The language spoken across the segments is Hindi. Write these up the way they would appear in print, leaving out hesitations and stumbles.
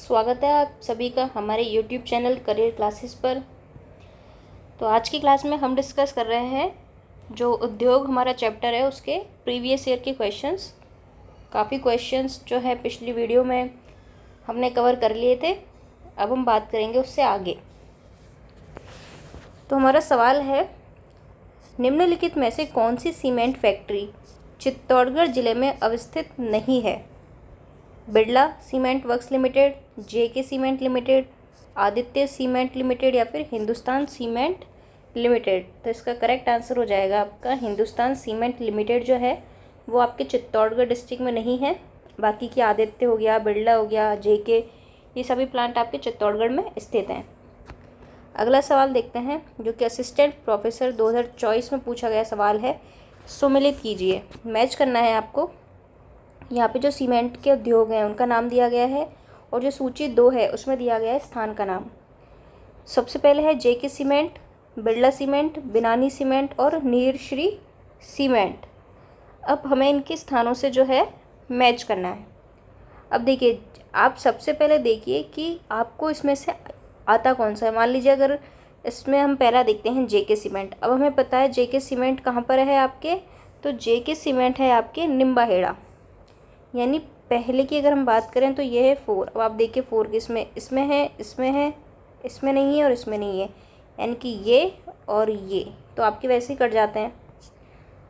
स्वागत है आप सभी का हमारे YouTube चैनल करियर क्लासेस पर। तो आज की क्लास में हम डिस्कस कर रहे हैं जो उद्योग हमारा चैप्टर है उसके प्रीवियस ईयर के क्वेश्चंस। काफ़ी क्वेश्चंस जो है पिछली वीडियो में हमने कवर कर लिए थे, अब हम बात करेंगे उससे आगे। तो हमारा सवाल है, निम्नलिखित में से कौन सी सीमेंट फैक्ट्री चित्तौड़गढ़ ज़िले में अवस्थित नहीं है? Birla cement works limited, JK cement limited, Aditya cement limited या फिर हिंदुस्तान सीमेंट लिमिटेड। तो इसका करेक्ट आंसर हो जाएगा आपका हिंदुस्तान सीमेंट लिमिटेड जो है वो आपके चित्तौड़गढ़ डिस्ट्रिक्ट में नहीं है। बाकी की आदित्य हो गया, बिरला हो गया, जेके, ये सभी प्लांट आपके चित्तौड़गढ़ में स्थित हैं। अगला सवाल देखते हैं जो कि असिस्टेंट प्रोफेसर 2024 में पूछा गया सवाल है। सुमेलित कीजिए, मैच करना है आपको। यहाँ पे जो सीमेंट के उद्योग हैं उनका नाम दिया गया है और जो सूची 2 है उसमें दिया गया है स्थान का नाम। सबसे पहले है जेके सीमेंट, बिरला सीमेंट, बिनानी सीमेंट और नीरश्री सीमेंट। अब हमें इनके स्थानों से जो है मैच करना है। अब देखिए, आप सबसे पहले देखिए कि आपको इसमें से आता कौन सा है। मान लीजिए अगर इसमें हम पहला देखते हैं जेके सीमेंट। अब हमें पता है जेके सीमेंट कहाँ पर है आपके, तो जेके सीमेंट है आपके निम्बाहेड़ा, यानी पहले की अगर हम बात करें तो ये है 4। अब आप देखिए 4 किसमें, इसमें है, इसमें है, इसमें नहीं है और इसमें नहीं है, यानी कि ये और ये तो आपके वैसे ही कट जाते हैं।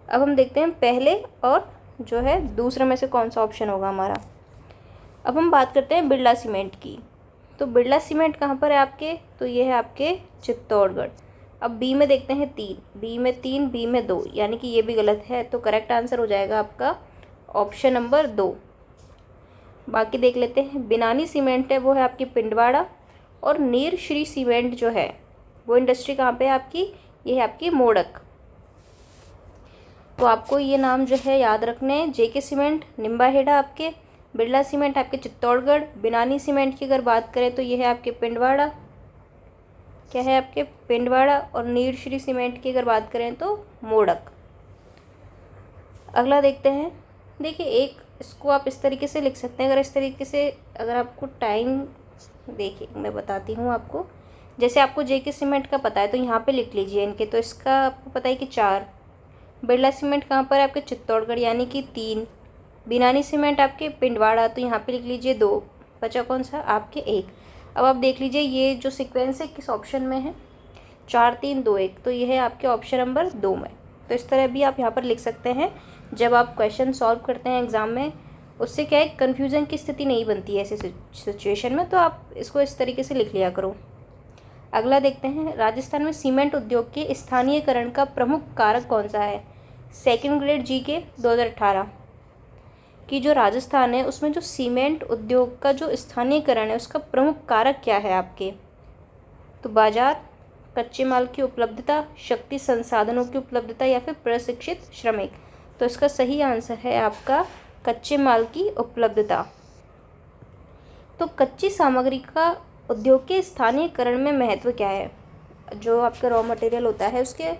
अब हम देखते हैं पहले और जो है दूसरे में से कौन सा ऑप्शन होगा हमारा। अब हम बात करते हैं बिरला सीमेंट की। तो बिरला सीमेंट कहाँ पर है आपके, तो ये है आपके चित्तौड़गढ़। अब बी में देखते हैं 3, बी में 3, बी में 2, यानी कि ये भी गलत है। तो करेक्ट आंसर हो जाएगा आपका ऑप्शन नंबर 2। बाकी देख लेते हैं, बिनानी सीमेंट है वो है आपकी पिंडवाड़ा, और नीरश्री सीमेंट जो है वो इंडस्ट्री कहाँ पे है आपकी, ये है आपकी मोड़क। तो आपको ये नाम जो है याद रखने हैं। जेके सीमेंट निम्बाहेड़ा आपके, बिरला सीमेंट आपके चित्तौड़गढ़, बिनानी सीमेंट की अगर बात करें तो ये है आपके पिंडवाड़ा, क्या है आपके पिंडवाड़ा, और नीरश्री सीमेंट की अगर बात करें तो मोड़क। अगला देखते हैं। देखिए, एक इसको आप इस तरीके से लिख सकते हैं, अगर इस तरीके से अगर आपको टाइम, देखिए मैं बताती हूँ आपको। जैसे आपको जेके सीमेंट का पता है तो यहाँ पे लिख लीजिए इनके। तो इसका आपको पता है कि 4। बिरला सीमेंट कहाँ पर है आपके चित्तौड़गढ़, यानी कि 3। बिनानी सीमेंट आपके पिंडवाड़ा, तो यहाँ पे लिख लीजिए 2। बचा कौन सा आपके 1। अब आप देख लीजिए ये जो सिक्वेंस है किस ऑप्शन में है, 4 3 2 1, तो ये है आपके ऑप्शन नंबर 2 में। तो इस तरह भी आप यहाँ पर लिख सकते हैं जब आप क्वेश्चन सॉल्व करते हैं एग्ज़ाम में। उससे क्या है, कन्फ्यूज़न की स्थिति नहीं बनती है ऐसे सिचुएशन में। तो आप इसको इस तरीके से लिख लिया करो। अगला देखते हैं, राजस्थान में सीमेंट उद्योग के स्थानीयकरण का प्रमुख कारक कौन सा है? सेकंड ग्रेड जीके 2018 की जो राजस्थान है उसमें जो सीमेंट उद्योग का जो स्थानीयकरण है उसका प्रमुख कारक क्या है आपके? तो बाजार, कच्चे माल की उपलब्धता, शक्ति संसाधनों की उपलब्धता या फिर प्रशिक्षित श्रमिक। तो इसका सही आंसर है आपका कच्चे माल की उपलब्धता। तो कच्ची सामग्री का उद्योग के स्थानीयकरण में महत्व क्या है? जो आपका रॉ मटेरियल होता है उसके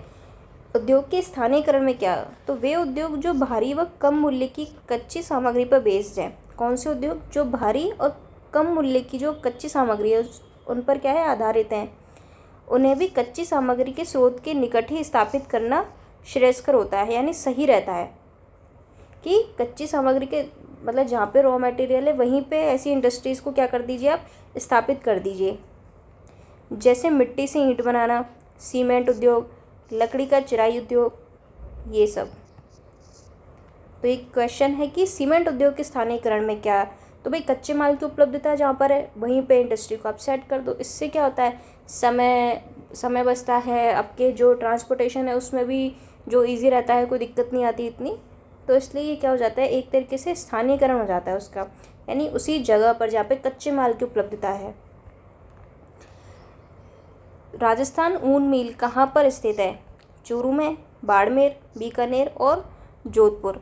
उद्योग के स्थानीयकरण में क्या? तो वे उद्योग जो भारी व कम मूल्य की कच्ची सामग्री पर बेस्ड हैं। कौन से उद्योग? जो भारी और कम मूल्य की जो कच्ची सामग्री है उन पर क्या है, आधारित हैं। उन्हें भी कच्ची सामग्री के स्रोत के निकट ही स्थापित करना श्रेयस्कर होता है, यानी सही रहता है कि कच्ची सामग्री के मतलब जहाँ पे रॉ मटेरियल है वहीं पे ऐसी इंडस्ट्रीज़ को क्या कर दीजिए, आप स्थापित कर दीजिए। जैसे मिट्टी से ईंट बनाना, सीमेंट उद्योग, लकड़ी का चिराई उद्योग, ये सब। तो एक क्वेश्चन है कि सीमेंट उद्योग के स्थानीयकरण में क्या? तो भाई कच्चे माल की उपलब्धता जहाँ पर है वहीं पे इंडस्ट्री को आप सेट कर दो। इससे क्या होता है, समय बचता है, आपके जो ट्रांसपोर्टेशन है उसमें भी जो इजी रहता है, कोई दिक्कत नहीं आती इतनी। तो इसलिए ये क्या हो जाता है, एक तरीके से स्थानीयकरण हो जाता है उसका, यानी उसी जगह पर जहाँ पे कच्चे माल की उपलब्धता है। राजस्थान ऊन मिल कहाँ पर स्थित है? चूरू में, बाड़मेर, बीकानेर और जोधपुर।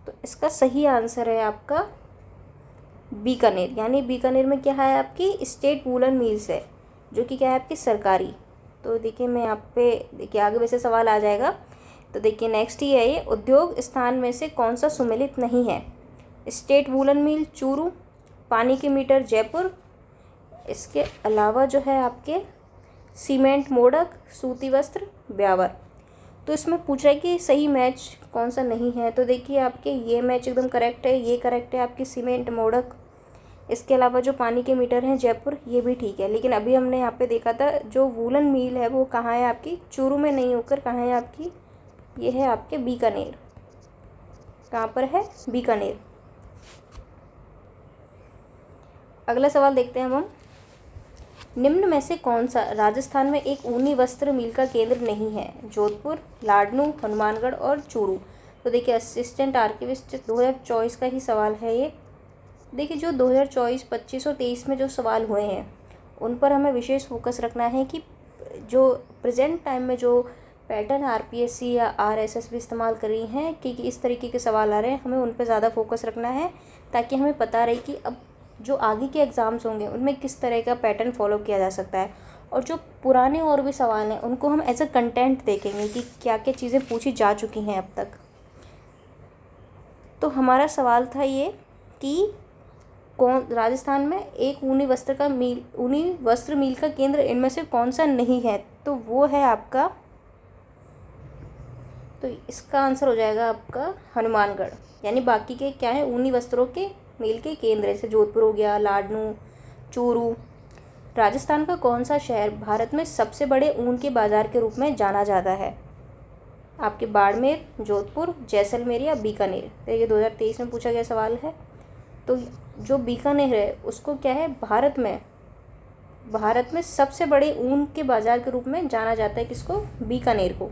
तो इसका सही आंसर है आपका बीकानेर, यानी बीकानेर में क्या है आपकी स्टेट वूलन मिल्स है जो कि क्या है आपकी सरकारी। तो देखिए मैं यहाँ पे देखिए आगे वैसे सवाल आ जाएगा। तो देखिए नेक्स्ट ही है ये, उद्योग स्थान में से कौन सा सुमेलित नहीं है? स्टेट वूलन मिल चूरू, पानी के मीटर जयपुर, इसके अलावा जो है आपके सीमेंट, मोड़क, सूती वस्त्र, ब्यावर। तो इसमें पूछ रहा है कि सही मैच कौन सा नहीं है। तो देखिए आपके ये मैच एकदम करेक्ट है, ये करेक्ट है आपकी सीमेंट, मोड़क। इसके अलावा जो पानी के मीटर हैं जयपुर, ये भी ठीक है। लेकिन अभी हमने यहाँ पे देखा था जो वूलन मिल है वो कहाँ है आपकी, चूरू में नहीं होकर कहाँ है आपकी, ये है आपके बीकानेर। कहाँ पर है, बीकानेर। अगला सवाल देखते हैं हम। निम्न में से कौन सा राजस्थान में एक ऊनी वस्त्र मिल का केंद्र नहीं है? जोधपुर, लाडनू, हनुमानगढ़ और चूरू। तो देखिए असिस्टेंट आर्किविस्ट 2024 का ही सवाल है ये। देखिए जो 2024, 25 और 23 में जो सवाल हुए हैं उन पर हमें विशेष फोकस रखना है कि जो प्रेजेंट टाइम में जो पैटर्न आरपीएससी या आरएसएस भी इस्तेमाल कर रही हैं कि इस तरीके के सवाल आ रहे हैं, हमें उन पर ज़्यादा फोकस रखना है ताकि हमें पता रहे कि अब जो आगे के एग्ज़ाम्स होंगे उनमें किस तरह का पैटर्न फॉलो किया जा सकता है। और जो पुराने और भी सवाल हैं उनको हम एज अ कंटेंट देखेंगे कि क्या क्या चीज़ें पूछी जा चुकी हैं अब तक। तो हमारा सवाल था ये कि कौन राजस्थान में एक ऊनी वस्त्र मिल का केंद्र इनमें से कौन सा नहीं है? तो वो है आपका, तो इसका आंसर हो जाएगा आपका हनुमानगढ़। यानी बाकी के क्या है, ऊनी वस्त्रों के मिल के केंद्र, जैसे जोधपुर हो गया, लाडनू, चूरू। राजस्थान का कौन सा शहर भारत में सबसे बड़े ऊन के बाजार के रूप में जाना जाता है? आपके बाड़मेर, जोधपुर, जैसलमेर या बीकानेर। तो ये 2023 में पूछा गया सवाल है। तो जो बीकानेर है उसको क्या है, भारत में सबसे बड़े ऊन के बाजार के रूप में जाना जाता है। किसको? बीकानेर को।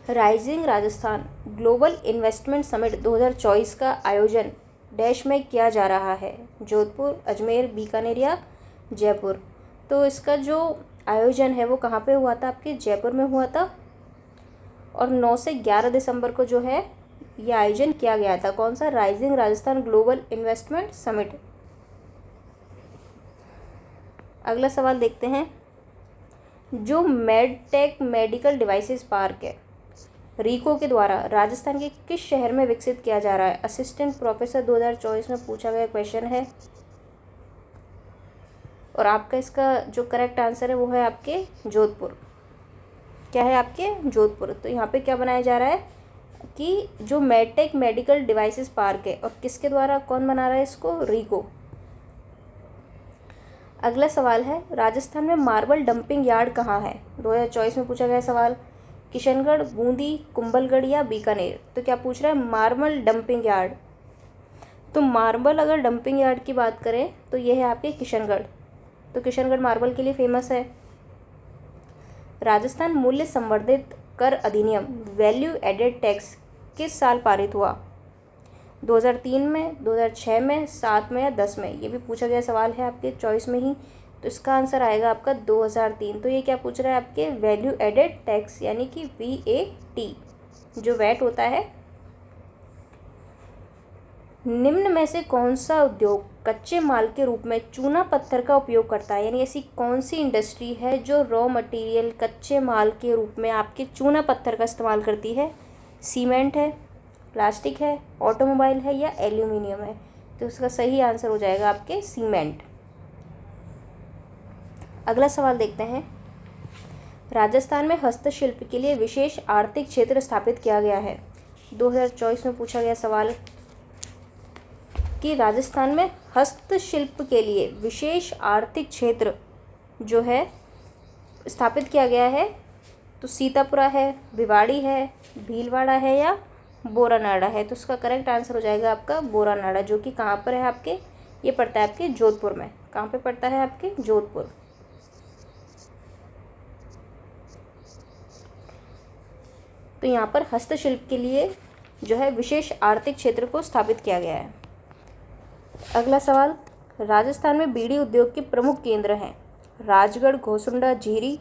Rising Rajasthan global investment summit 2024 का आयोजन डैश में किया जा रहा है? जोधपुर, अजमेर, बीकानेर या जयपुर। तो इसका जो आयोजन है वो कहाँ पे हुआ था? आपके जयपुर में हुआ था। और 9 से 11 दिसंबर को जो है ये आयोजन किया गया था। कौन सा? Rising Rajasthan global investment summit. अगला सवाल देखते हैं। जो मेडटेक मेडिकल डिवाइसेस पार्क है रीको के द्वारा राजस्थान के किस शहर में विकसित किया जा रहा है? असिस्टेंट प्रोफेसर 2024 में पूछा गया क्वेश्चन है। और आपका इसका जो करेक्ट आंसर है वो है आपके जोधपुर। क्या है आपके? जोधपुर। तो यहाँ पे क्या बनाया जा रहा है कि जो मेडटेक मेडिकल डिवाइसेस पार्क है, और किसके द्वारा, कौन बना रहा है इसको? रीको। अगला सवाल है, राजस्थान में मार्बल डंपिंग यार्ड कहाँ है? 2024 में पूछा गया सवाल। किशनगढ़, बूंदी, कुंभलगढ़ या बीकानेर। तो क्या पूछ रहा है? Marble dumping yard. तो मार्बल अगर डंपिंग यार्ड की बात करें तो ये है आपके किशनगढ़। तो किशनगढ़ मार्बल के लिए फेमस है। राजस्थान मूल्य संवर्धित कर अधिनियम वैल्यू एडेड टैक्स किस साल पारित हुआ? 2003 में, 2006 में, 7 में या 10 में। ये भी पूछा गया सवाल है आपके चॉइस में ही। तो इसका आंसर आएगा आपका 2003। तो ये क्या पूछ रहा है आपके? वैल्यू एडेड टैक्स यानी कि VAT, जो वैट होता है। निम्न में से कौन सा उद्योग कच्चे माल के रूप में चूना पत्थर का उपयोग करता है? यानी ऐसी कौन सी इंडस्ट्री है जो रॉ मटेरियल कच्चे माल के रूप में आपके चूना पत्थर का इस्तेमाल करती है? सीमेंट है, प्लास्टिक है, ऑटोमोबाइल है या एल्यूमिनियम है। तो उसका सही आंसर हो जाएगा आपके सीमेंट। अगला सवाल देखते हैं। राजस्थान में हस्तशिल्प के लिए विशेष आर्थिक क्षेत्र स्थापित किया गया है। 2024 में पूछा गया सवाल कि राजस्थान में हस्तशिल्प के लिए विशेष आर्थिक क्षेत्र जो है स्थापित किया गया है। तो सीतापुरा है, भिवाड़ी है, भीलवाड़ा है या बोरानाड़ा है। तो उसका करेक्ट आंसर हो जाएगा आपका बोरानाड़ा, जो कि कहाँ पर है आपके? ये पड़ता है आपके जोधपुर में। कहाँ पे पड़ता है आपके? जोधपुर। तो यहाँ पर हस्तशिल्प के लिए जो है विशेष आर्थिक क्षेत्र को स्थापित किया गया है। अगला सवाल, राजस्थान में बीड़ी उद्योग के प्रमुख केंद्र हैं? राजगढ़, घोसुंडा, झीरी,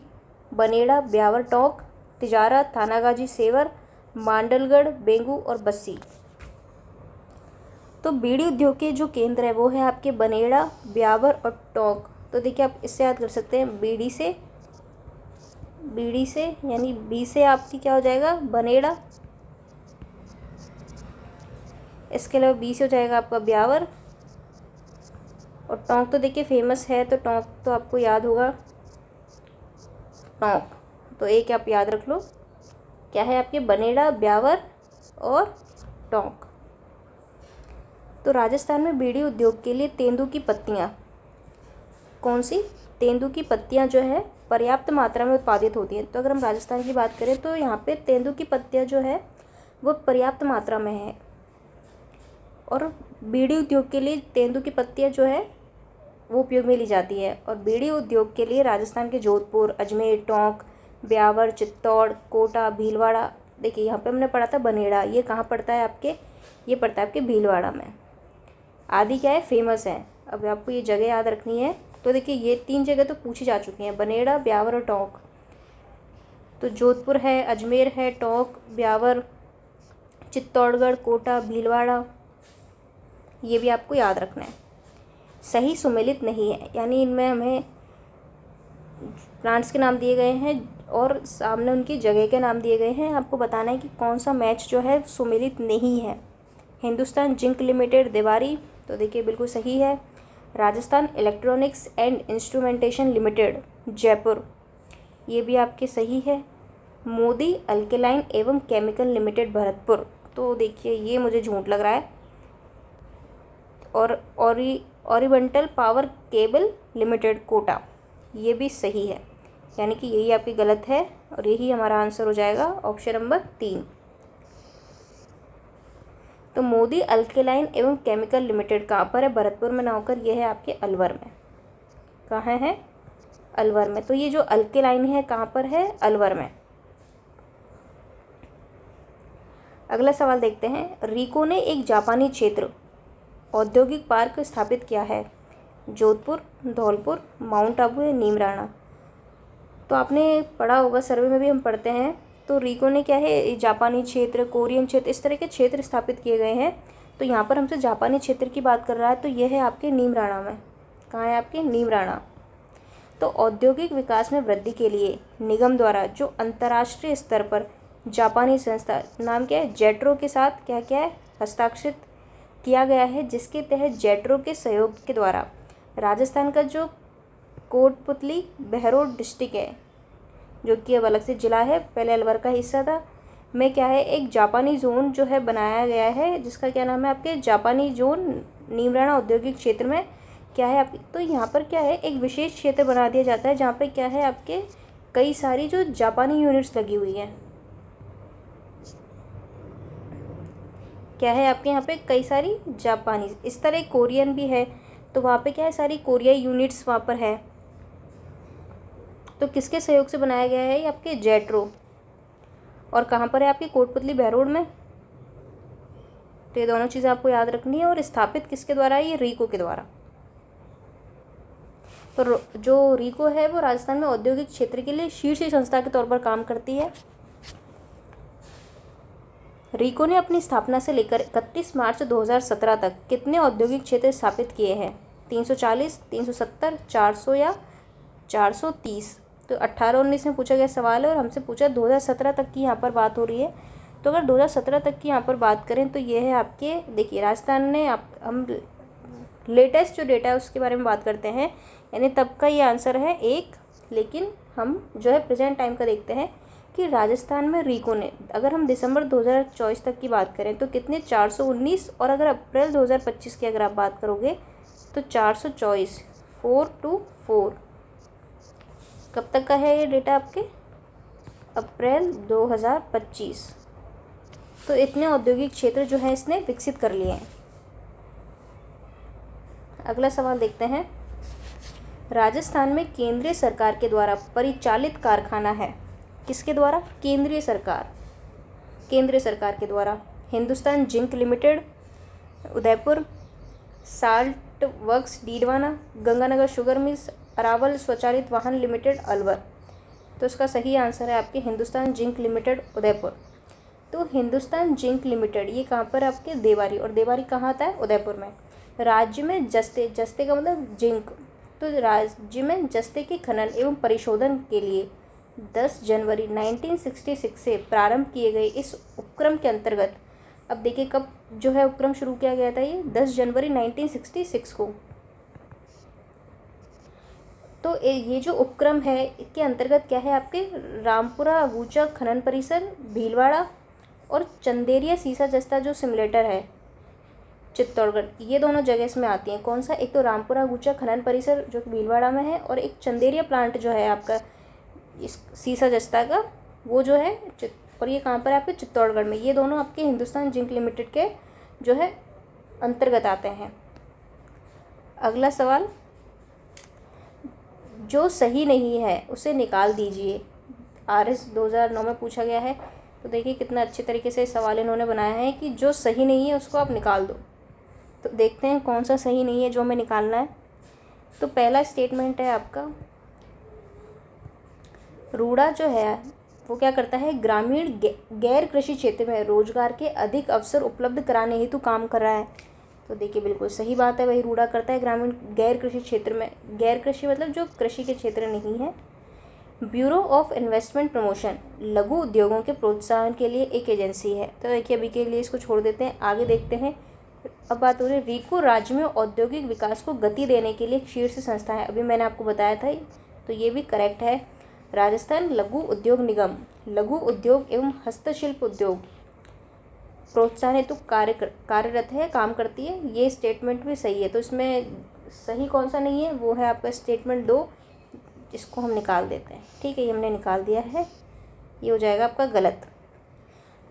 बनेड़ा, ब्यावर, टोंक, तिजारा, थानागाजी, सेवर, मांडलगढ़, बेंगू और बस्सी। तो बीड़ी उद्योग के जो केंद्र है वो है आपके बनेड़ा, ब्यावर और टोंक। तो देखिए आप इससे याद कर सकते हैं, बीड़ी से यानी बी से आपकी क्या हो जाएगा? बनेड़ा। इसके अलावा बी से हो जाएगा आपका ब्यावर, और टोंक तो देखिए फेमस है, तो टोंक तो आपको याद होगा, टोंक। तो एक आप याद रख लो, क्या है आपके बनेड़ा, ब्यावर और टोंक। तो राजस्थान में बीड़ी उद्योग के लिए तेंदू की पत्तियाँ, कौन सी, तेंदू की पत्तियाँ जो है पर्याप्त मात्रा में उत्पादित होती हैं। तो अगर हम राजस्थान की बात करें तो यहाँ पे तेंदू की पत्तियाँ जो है वो पर्याप्त मात्रा में है। और बीड़ी उद्योग के लिए तेंदू की पत्तियाँ जो है वो उपयोग में ली जाती है। और बीड़ी उद्योग के लिए राजस्थान के जोधपुर, अजमेर, टोंक, ब्यावर, चित्तौड़, कोटा, भीलवाड़ा, देखिए यहाँ पे हमने पढ़ा था बनेड़ा, ये कहाँ पड़ता है आपके, ये पड़ता है आपके भीलवाड़ा में, आदि क्या है फेमस है। अब आपको ये जगह याद रखनी है। तो देखिए ये 3 जगह तो पूछी जा चुकी हैं, बनेड़ा, ब्यावर और टोंक। तो जोधपुर है, अजमेर है, टोंक, ब्यावर, चित्तौड़गढ़, कोटा, भीलवाड़ा, ये भी आपको याद रखना है। सही सुमेलित नहीं है, यानी इनमें हमें प्लांट्स के नाम दिए गए हैं और सामने उनकी जगह के नाम दिए गए हैं। आपको बताना है कि कौन सा मैच जो है सुमेलित नहीं है। हिंदुस्तान जिंक लिमिटेड, देवारी, तो देखिए बिल्कुल सही है। Rajasthan electronics and instrumentation limited, Jaipur, ये भी आपके सही है। मोदी अल्केलाइन एवं केमिकल लिमिटेड, भरतपुर, तो देखिए ये मुझे झूठ लग रहा है। और oriental power cable limited, Kota, ये भी सही है, यानी कि यही आपकी गलत है और यही हमारा आंसर हो जाएगा ऑप्शन नंबर 3। तो मोदी अल्केलाइन एवं केमिकल लिमिटेड कहाँ पर है, भरतपुर में ना होकर यह है आपके अलवर में। कहाँ है, अलवर में। तो ये जो अल्केलाइन है कहाँ पर है, अलवर में। अगला सवाल देखते हैं। रिको ने एक जापानी क्षेत्र औद्योगिक पार्क स्थापित किया है, जोधपुर, धौलपुर, माउंट आबू या नीमराणा। तो आपने पढ़ा होगा, सर्वे में भी हम पढ़ते हैं। तो रिको ने क्या है, जापानी क्षेत्र, कोरियन क्षेत्र, इस तरह के क्षेत्र स्थापित किए गए हैं। तो यहाँ पर हमसे जापानी क्षेत्र की बात कर रहा है, तो यह है आपके नीमराणा में। कहाँ है आपके, नीमराणा। तो औद्योगिक विकास में वृद्धि के लिए निगम द्वारा जो अंतर्राष्ट्रीय स्तर पर जापानी संस्था, नाम क्या है, जेट्रो के साथ क्या क्या है, हस्ताक्षरित किया गया है, जिसके तहत जेट्रो के सहयोग के द्वारा राजस्थान का जो कोटपुतली बहरोड डिस्ट्रिक्ट है, जो कि अब अलग से ज़िला है, पहले अलवर का हिस्सा था, में क्या है एक जापानी जोन जो है बनाया गया है, जिसका क्या नाम है आपके जापानी जोन, नीमराणा औद्योगिक क्षेत्र में क्या है आपकी। तो यहाँ पर क्या है एक विशेष क्षेत्र बना दिया जाता है जहाँ पे क्या है आपके कई सारी जो जापानी यूनिट्स लगी हुई हैं, क्या है आपके यहाँ पे कई सारी जापानी, इस तरह कोरियन भी है, तो वहाँ पे क्या है सारी कोरियाई यूनिट्स वहाँ पर है। तो किसके सहयोग से बनाया गया है, ये आपके जेट्रो। और कहाँ पर है आपकी, कोटपुतली बहरोड में। तो ये दोनों चीज़ें आपको याद रखनी है। और स्थापित किसके द्वारा है, ये रिको के द्वारा। तो जो रिको है वो राजस्थान में औद्योगिक क्षेत्र के लिए शीर्ष संस्था के तौर पर काम करती है। रिको ने अपनी स्थापना से लेकर 31 मार्च 2017 तक कितने औद्योगिक क्षेत्र स्थापित किए हैं, 340, 370, 400 या 430। तो 18-19 में पूछा गया सवाल है और हमसे पूछा 2017 तक की यहाँ पर बात हो रही है। तो अगर 2017 तक की यहाँ पर बात करें तो ये है आपके, देखिए राजस्थान ने हम लेटेस्ट जो डेटा है उसके बारे में बात करते हैं, यानी तब का ये आंसर है 1। लेकिन हम जो है प्रेजेंट टाइम का देखते हैं कि राजस्थान में रिको ने, अगर हम दिसंबर 2024 तक की बात करें तो कितने, 419। और अगर अप्रैल 2025 की अगर आप बात करोगे तो 424, 424। कब तक का है ये डेटा आपके, अप्रैल 2025। तो इतने औद्योगिक क्षेत्र जो हैं इसने विकसित कर लिए हैं। अगला सवाल देखते हैं। राजस्थान में केंद्रीय सरकार के द्वारा परिचालित कारखाना है, किसके द्वारा, केंद्रीय सरकार, केंद्रीय सरकार के द्वारा। Hindustan zinc limited, Udaipur, salt works Didwana, Ganganagar sugar mills, arrival स्वचालित वाहन लिमिटेड, अलवर। तो इसका सही आंसर है आपके हिंदुस्तान जिंक लिमिटेड, उदयपुर। तो हिंदुस्तान जिंक लिमिटेड ये कहाँ पर आपके, देवारी। और देवारी कहाँ आता है, उदयपुर में। राज्य में जस्ते, जस्ते का मतलब जिंक, तो राज्य में जस्ते के खनन एवं परिशोधन के लिए 10 जनवरी 1966 से प्रारंभ किए गए इस उपक्रम के अंतर्गत, अब देखिए कब जो है उपक्रम शुरू किया गया था, ये 10 जनवरी 1966 को। तो ये जो उपक्रम है इसके अंतर्गत क्या है आपके रामपुरा अगूचा खनन परिसर भीलवाड़ा और चंदेरिया सीसा जस्ता जो सिमुलेटर है चित्तौड़गढ़, ये दोनों जगह इसमें आती हैं। कौन सा? एक तो रामपुरा अगूचा खनन परिसर जो कि भीलवाड़ा में है, और एक चंदेरिया प्लांट जो है आपका इस सीसा जस्ता का, वो जो है और ये कहाँ पर है आपके चित्तौड़गढ़ में। ये दोनों आपके हिंदुस्तान जिंक लिमिटेड के जो है अंतर्गत आते हैं। अगला सवाल, जो सही नहीं है उसे निकाल दीजिए। RS 2009 में पूछा गया है। तो देखिए कितना अच्छे तरीके से सवाल इन्होंने बनाया है कि जो सही नहीं है उसको आप निकाल दो। तो देखते हैं कौन सा सही नहीं है जो हमें निकालना है। तो पहला स्टेटमेंट है आपका, रूड़ा जो है वो क्या करता है, ग्रामीण गैर कृषि क्षेत्र में रोजगार के अधिक अवसर उपलब्ध कराने हेतु काम कर रहा है। तो देखिए बिल्कुल सही बात है, वही रूड़ा करता है ग्रामीण गैर कृषि क्षेत्र में। गैर कृषि मतलब जो कृषि के क्षेत्र नहीं है। ब्यूरो ऑफ इन्वेस्टमेंट प्रमोशन लघु उद्योगों के प्रोत्साहन के लिए एक एजेंसी है। तो देखिए अभी के लिए इसको छोड़ देते हैं, आगे देखते हैं। अब बात हो रही है रीको राज्य में औद्योगिक विकास को गति देने के लिए एक शीर्ष संस्था है। अभी मैंने आपको बताया था, तो ये भी करेक्ट है। राजस्थान लघु उद्योग निगम लघु उद्योग एवं हस्तशिल्प उद्योग प्रोत्साहन हेतु कार्यरत है, काम करती है। ये स्टेटमेंट भी सही है। तो इसमें सही कौन सा नहीं है, वो है आपका स्टेटमेंट 2, जिसको हम निकाल देते हैं। ठीक है, ये हमने निकाल दिया है, ये हो जाएगा आपका गलत।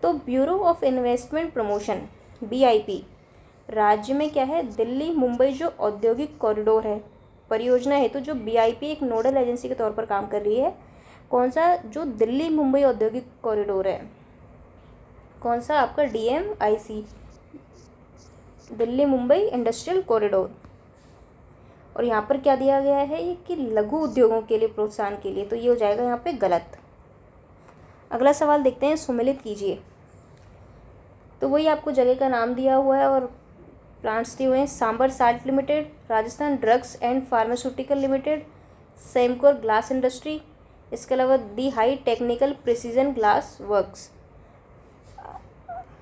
तो bureau of investment promotion BIP राज्य में क्या है, दिल्ली मुंबई जो औद्योगिक कॉरिडोर है परियोजना हेतु जो BIP एक नोडल एजेंसी के तौर पर काम कर रही है। कौन सा? जो दिल्ली मुंबई औद्योगिक कॉरिडोर है, कौन सा आपका DMIC Delhi Mumbai industrial corridor. और यहाँ पर क्या दिया गया है ये कि लघु उद्योगों के लिए प्रोत्साहन के लिए, तो ये हो जाएगा यहाँ पे गलत। अगला सवाल देखते हैं, सुमेलित कीजिए। तो वही आपको जगह का नाम दिया हुआ है और प्लांट्स दिए हुए हैं। Sambhar salt limited, Rajasthan drugs and pharmaceutical limited, Semcor glass industry, इसके अलावा the high technical precision glass works.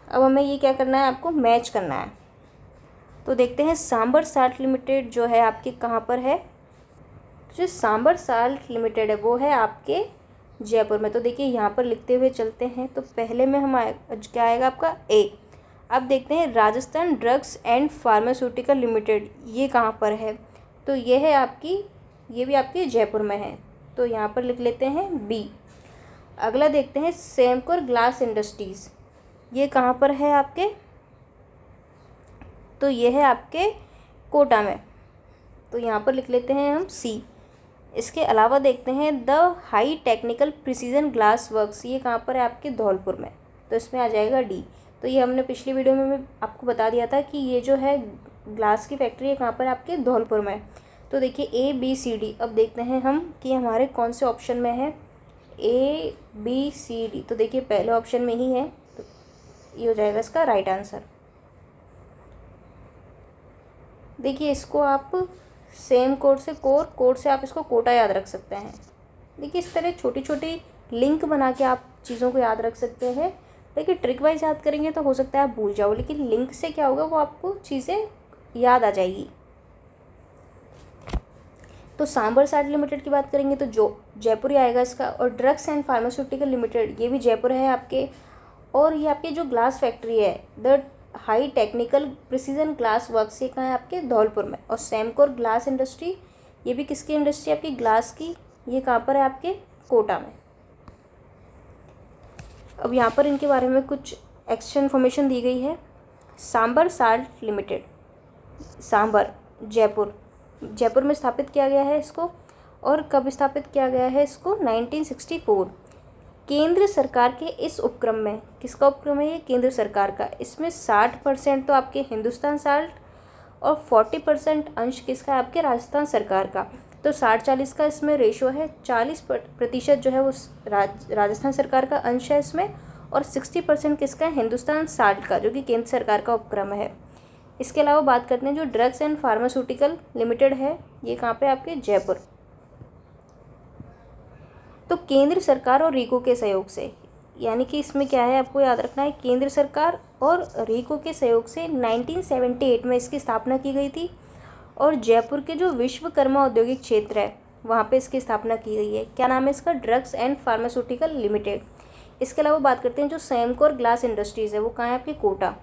अब हमें ये क्या करना है, आपको मैच करना है। तो देखते हैं सांबर साल्ट लिमिटेड जो है आपके कहाँ पर है। जो सांबर साल्ट लिमिटेड है वो है आपके जयपुर में। तो देखिए यहाँ पर लिखते हुए चलते हैं। तो पहले में हम क्या आएगा आपका A। अब देखते हैं Rajasthan drugs and pharmaceutical limited, ये कहाँ पर है। तो ये है आपकी, ये भी आपके जयपुर में है। तो यहाँ पर लिख लेते हैं B। अगला देखते हैं सेमकोर ग्लास इंडस्ट्रीज़, ये कहाँ पर है आपके। तो ये है आपके कोटा में। तो यहाँ पर लिख लेते हैं हम C। इसके अलावा देखते हैं the high technical precision glass works, ये कहाँ पर है आपके धौलपुर में। तो इसमें आ जाएगा D। तो ये हमने पिछली वीडियो में आपको बता दिया था कि ये जो है ग्लास की फैक्ट्री है कहाँ पर आपके धौलपुर में। तो देखिए A B C D। अब देखते हैं हम कि हमारे कौन से ऑप्शन में है A B C D। तो देखिए पहले ऑप्शन में ही है, तो ये हो जाएगा इसका राइट आंसर। देखिए इसको आप सेम कोड से कोड से आप इसको कोटा याद रख सकते हैं। देखिए इस तरह छोटी छोटी लिंक बना के आप चीज़ों को याद रख सकते हैं। देखिए ट्रिक वाइज याद करेंगे तो हो सकता है आप भूल जाओ, लेकिन लिंक से क्या होगा, वो आपको चीज़ें याद आ जाएगी। तो सांबर साल्ट लिमिटेड की बात करेंगे तो जो जयपुर ही आएगा इसका। और ड्रग्स एंड फार्मास्यूटिकल लिमिटेड, ये भी जयपुर है आपके। और ये आपके जो ग्लास फैक्ट्री है the high technical precision glass works, ये कहाँ है आपके धौलपुर में। और सेमकोर ग्लास इंडस्ट्री, ये भी किसकी इंडस्ट्री आपकी, ग्लास की, ये कहाँ पर है आपके कोटा में। अब यहाँ पर इनके बारे में कुछ एक्स्ट्रा इन्फॉर्मेशन दी गई है। सांबर साल्ट लिमिटेड, सांबर जयपुर में स्थापित किया गया है इसको। और कब स्थापित किया गया है इसको, 1964। केंद्र सरकार के इस उपक्रम में, किसका उपक्रम है ये, केंद्र सरकार का। इसमें 60% तो आपके हिंदुस्तान साल्ट और 40% अंश किसका है, आपके राजस्थान सरकार का। तो 60-40 का इसमें रेशो है। 40% जो है वो राजस्थान सरकार का अंश है इसमें, और 60% किसका है, हिंदुस्तान साल्ट का, जो कि केंद्र सरकार का उपक्रम है। इसके अलावा बात करते हैं जो ड्रग्स एंड फार्मास्यूटिकल लिमिटेड है, ये कहाँ पे आपके जयपुर। तो केंद्र सरकार और रीको के सहयोग से, यानी कि इसमें क्या है आपको याद रखना है, केंद्र सरकार और रीको के सहयोग से 1978 में इसकी स्थापना की गई थी। और जयपुर के जो विश्वकर्मा औद्योगिक क्षेत्र है वहाँ पे इसकी स्थापना की गई है। क्या नाम है इसका? Drugs and pharmaceutical limited. इसके अलावा बात करते हैं जो सैमकोर ग्लास इंडस्ट्रीज़ है वो कहाँ है? आपकी कोटा।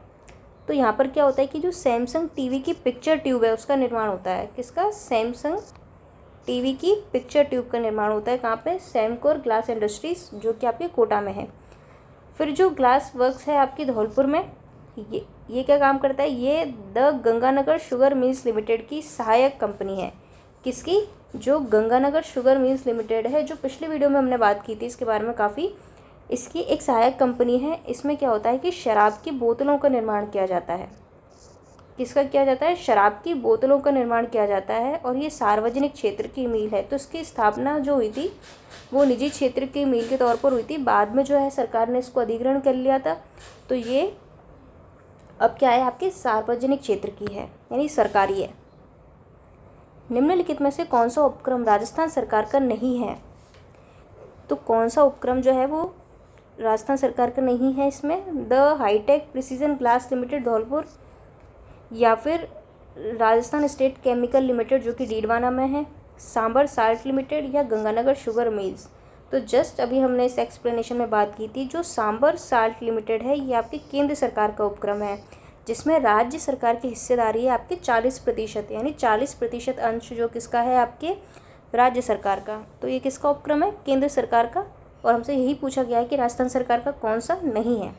तो यहाँ पर क्या होता है कि जो सैमसंग टीवी की पिक्चर ट्यूब है उसका निर्माण होता है। किसका? सैमसंग टीवी की पिक्चर ट्यूब का निर्माण होता है कहाँ पे? सैमकोर ग्लास इंडस्ट्रीज़, जो कि आपके कोटा में है। फिर जो ग्लास वर्क्स है आपकी धौलपुर में, ये क्या काम करता है? ये the Ganganagar sugar mills limited की सहायक कंपनी है। किसकी? जो गंगानगर शुगर मिल्स लिमिटेड है, जो पिछले वीडियो में हमने बात की थी इसके बारे में काफ़ी। इसकी एक सहायक कंपनी है। इसमें क्या होता है कि शराब की बोतलों का निर्माण किया जाता है। किसका किया जाता है? शराब की बोतलों का निर्माण किया जाता है। और ये सार्वजनिक क्षेत्र की मिल है। तो इसकी स्थापना जो हुई थी वो निजी क्षेत्र की मिल के तौर पर हुई थी। बाद में जो है सरकार ने इसको अधिग्रहण कर लिया था। तो ये अब क्या है? आपके सार्वजनिक क्षेत्र की है, यानी सरकारी है। निम्नलिखित में से कौन सा उपक्रम राजस्थान सरकार का नहीं है? तो कौन सा उपक्रम जो है वो राजस्थान सरकार का नहीं है? इसमें the high tech precision glass limited Dholpur, या फिर राजस्थान स्टेट केमिकल लिमिटेड जो कि डीडवाना में है, सांबर साल्ट लिमिटेड, या गंगानगर शुगर मिल्स। तो जस्ट अभी हमने इस एक्सप्लेनेशन में बात की थी, जो सांबर साल्ट लिमिटेड है ये आपकी केंद्र सरकार का उपक्रम है, जिसमें राज्य सरकार की हिस्सेदारी है आपके 40%, यानी 40% अंश जो किसका है? आपके राज्य सरकार का। तो ये किसका उपक्रम है? केंद्र सरकार का। और हमसे यही पूछा गया है कि राजस्थान सरकार का कौन सा नहीं है।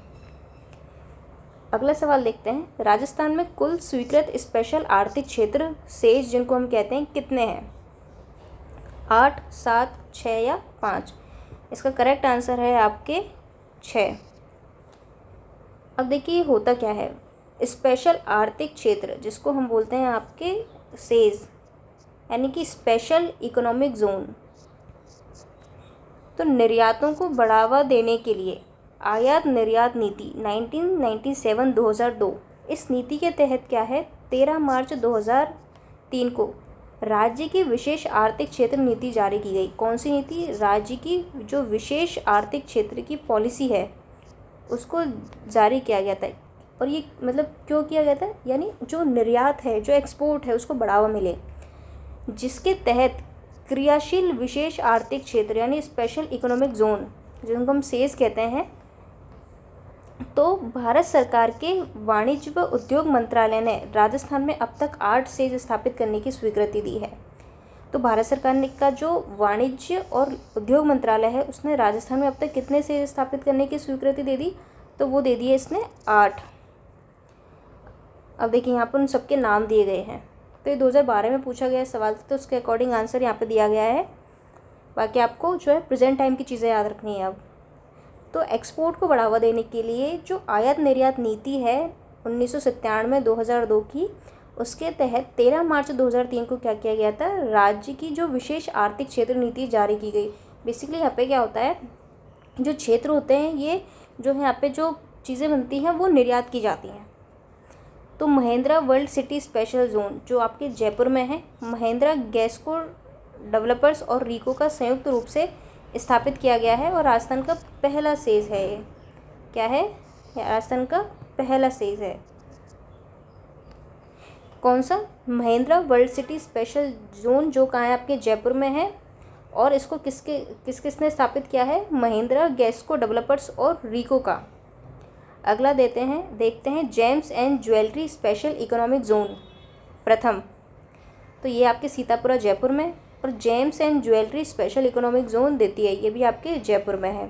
अगला सवाल देखते हैं। राजस्थान में कुल स्वीकृत स्पेशल आर्थिक क्षेत्र सेज जिनको हम कहते हैं कितने हैं? 8, 7, 6 या 5? इसका करेक्ट आंसर है आपके 6। अब देखिए होता क्या है। स्पेशल आर्थिक क्षेत्र जिसको हम बोलते हैं आपके सेज, यानी कि स्पेशल इकोनॉमिक जोन। तो निर्यातों को बढ़ावा देने के लिए आयात निर्यात नीति 1997-2002, इस नीति के तहत क्या है? 13 मार्च 2003 को राज्य की विशेष आर्थिक क्षेत्र नीति जारी की गई। कौन सी नीति? राज्य की जो विशेष आर्थिक क्षेत्र की पॉलिसी है उसको जारी किया गया था। और ये मतलब क्यों किया गया था? यानी जो निर्यात है, जो एक्सपोर्ट है, उसको बढ़ावा मिले, जिसके तहत क्रियाशील विशेष आर्थिक क्षेत्र यानी स्पेशल इकोनॉमिक जोन जिनको हम सेज कहते हैं, तो भारत सरकार के वाणिज्य व उद्योग मंत्रालय ने राजस्थान में अब तक 8 सेज स्थापित करने की स्वीकृति दी है। तो भारत सरकार ने का जो वाणिज्य और उद्योग मंत्रालय है उसने राजस्थान में अब तक कितने सेज स्थापित करने की स्वीकृति दे दी? तो वो दे दिए इसने 8। अब देखिए यहाँ पर उन सबके नाम दिए गए हैं। तो ये 2012 में पूछा गया सवाल था, तो उसके अकॉर्डिंग आंसर यहाँ पे दिया गया है। बाकी आपको जो है प्रेजेंट टाइम की चीज़ें याद रखनी है। अब तो एक्सपोर्ट को बढ़ावा देने के लिए जो आयात निर्यात नीति है 1997-2002 की, उसके तहत 13 मार्च 2003 को क्या किया गया था? राज्य की जो विशेष आर्थिक क्षेत्र नीति जारी की गई। बेसिकली यहाँ पे क्या होता है, जो क्षेत्र होते हैं ये जो है यहाँ पे जो चीज़ें बनती हैं वो निर्यात की जाती हैं। तो Mahindra world city special zone जो आपके जयपुर में है, महिंद्रा गैसको डेवलपर्स और रीको का संयुक्त रूप से स्थापित किया गया है और राजस्थान का पहला सेज है। ये क्या है? राजस्थान का पहला सेज है। कौन सा? Mahindra world city special zone जो कहाँ है? आपके जयपुर में है। और इसको किसने स्थापित किया है? महिंद्रा गैसको डेवलपर्स और रीको का। अगला देखते हैं James and jewellery special economic zone प्रथम। तो ये आपके सीतापुरा जयपुर में, और James and jewellery special economic zone द्वितीय, ये भी आपके जयपुर में है।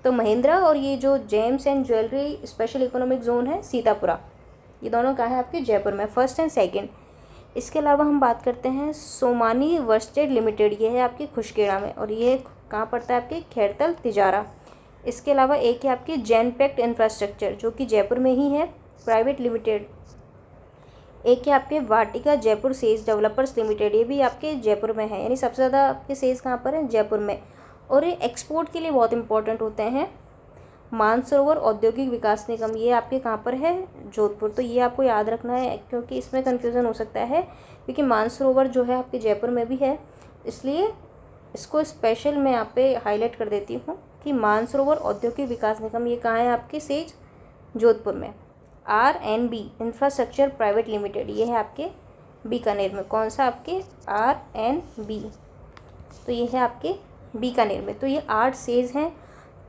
तो महिंद्रा और ये जो James and jewellery special economic zone है सीतापुरा, ये दोनों कहाँ है? आपके जयपुर में, फर्स्ट एंड सेकंड। इसके अलावा हम बात करते हैं सोमानी वर्स्टेड लिमिटेड, ये है आपकी खुशखेड़ा में, और ये कहाँ पड़ता है? आपके खैरतल तिजारा। इसके अलावा एक है आपकी जैनपेक्ट इंफ्रास्ट्रक्चर जो कि जयपुर में ही है प्राइवेट लिमिटेड। एक है आपके वाटिका जयपुर सेज डेवलपर्स लिमिटेड, ये भी आपके जयपुर में है, यानी सबसे ज़्यादा आपके सेज कहाँ पर है? जयपुर में। और ये एक्सपोर्ट के लिए बहुत इंपॉर्टेंट होते हैं। मानसरोवर औद्योगिक विकास निगम, ये आपके कहाँ पर है? जोधपुर। तो ये आपको याद रखना है क्योंकि इसमें कन्फ्यूज़न हो सकता है, क्योंकि मानसरोवर जो है आपके जयपुर में भी है, इसलिए इसको स्पेशल मैं यहाँ पे हाईलाइट कर देती हूँ कि मानसरोवर औद्योगिक विकास निगम ये कहाँ है? आपके सेज जोधपुर में। RNB इंफ्रास्ट्रक्चर प्राइवेट लिमिटेड, ये है आपके बीकानेर में। कौन सा? आपके RNB। तो ये है आपके बीकानेर में। तो ये 8 सेज हैं।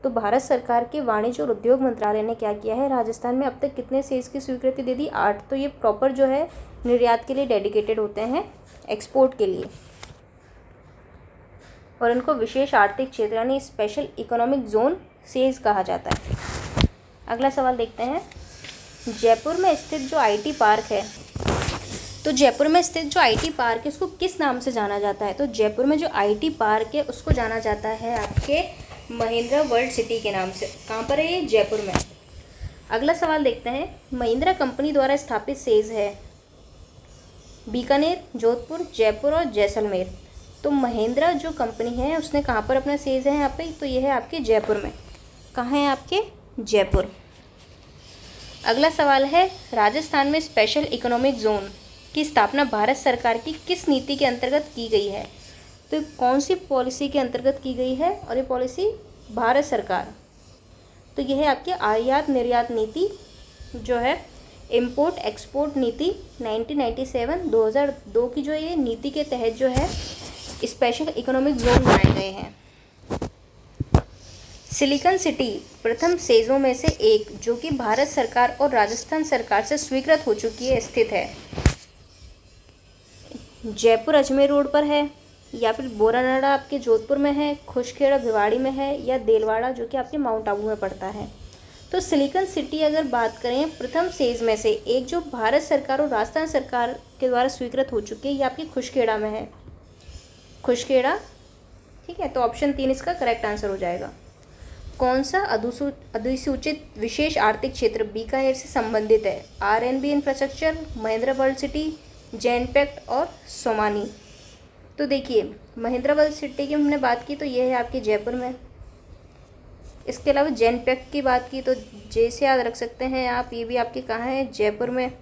तो भारत सरकार के वाणिज्य और उद्योग मंत्रालय ने क्या किया है, राजस्थान में अब तक कितने सेज की स्वीकृति दे दी, 8। तो ये प्रॉपर जो है निर्यात के लिए डेडिकेटेड होते हैं, एक्सपोर्ट के लिए, और इनको विशेष आर्थिक क्षेत्र यानी स्पेशल इकोनॉमिक जोन सेज कहा जाता है। अगला सवाल देखते हैं। जयपुर में स्थित जो आईटी पार्क है, तो जयपुर में स्थित जो आईटी पार्क है उसको किस नाम से जाना जाता है? तो जयपुर में जो आईटी पार्क है उसको जाना जाता है आपके महिंद्रा वर्ल्ड सिटी के नाम से। कहाँ पर है ये? जयपुर में। अगला सवाल देखते हैं। महिंद्रा कंपनी द्वारा स्थापित सेज है बीकानेर, जोधपुर, जयपुर और जैसलमेर। तो महिंद्रा जो कंपनी है उसने कहाँ पर अपना सेज है यहाँ पे? तो ये है आपके जयपुर में। कहाँ है आपके? जयपुर। अगला सवाल है, राजस्थान में स्पेशल इकोनॉमिक जोन की स्थापना भारत सरकार की किस नीति के अंतर्गत की गई है? तो कौन सी पॉलिसी के अंतर्गत की गई है? और ये पॉलिसी भारत सरकार, तो यह है आपकी आयात निर्यात नीति जो है इम्पोर्ट एक्सपोर्ट नीति 1997-2002 की जो ये नीति के तहत जो है स्पेशल इकोनॉमिक जोन बनाए गए हैं। सिलिकॉन सिटी प्रथम सेजों में से एक जो कि भारत सरकार और राजस्थान सरकार से स्वीकृत हो चुकी है स्थित है जयपुर अजमेर रोड पर है, या फिर बोरानाड़ा आपके जोधपुर में है, खुशखेड़ा भिवाड़ी में है, या देलवाड़ा जो कि आपके माउंट आबू में पड़ता है। तो सिलिकॉन सिटी अगर बात करें प्रथम सेज में से एक जो भारत सरकार और राजस्थान सरकार के द्वारा स्वीकृत हो चुकी है, ये आपकी खुशखेड़ा में है। खुशखेड़ा, ठीक है। तो ऑप्शन 3 इसका करेक्ट आंसर हो जाएगा। कौन सा अधिसूचित विशेष आर्थिक क्षेत्र बीकानेर से संबंधित है? RNB infrastructure, Mahindra world city, Genpact और सोमानी। तो देखिए महिंद्रा वर्ल्ड सिटी की हमने बात की तो ये है आपके जयपुर में। इसके अलावा जेनपैक्ट की बात की तो जे से याद रख सकते हैं आप, ये भी आपके कहाँ है? जयपुर में।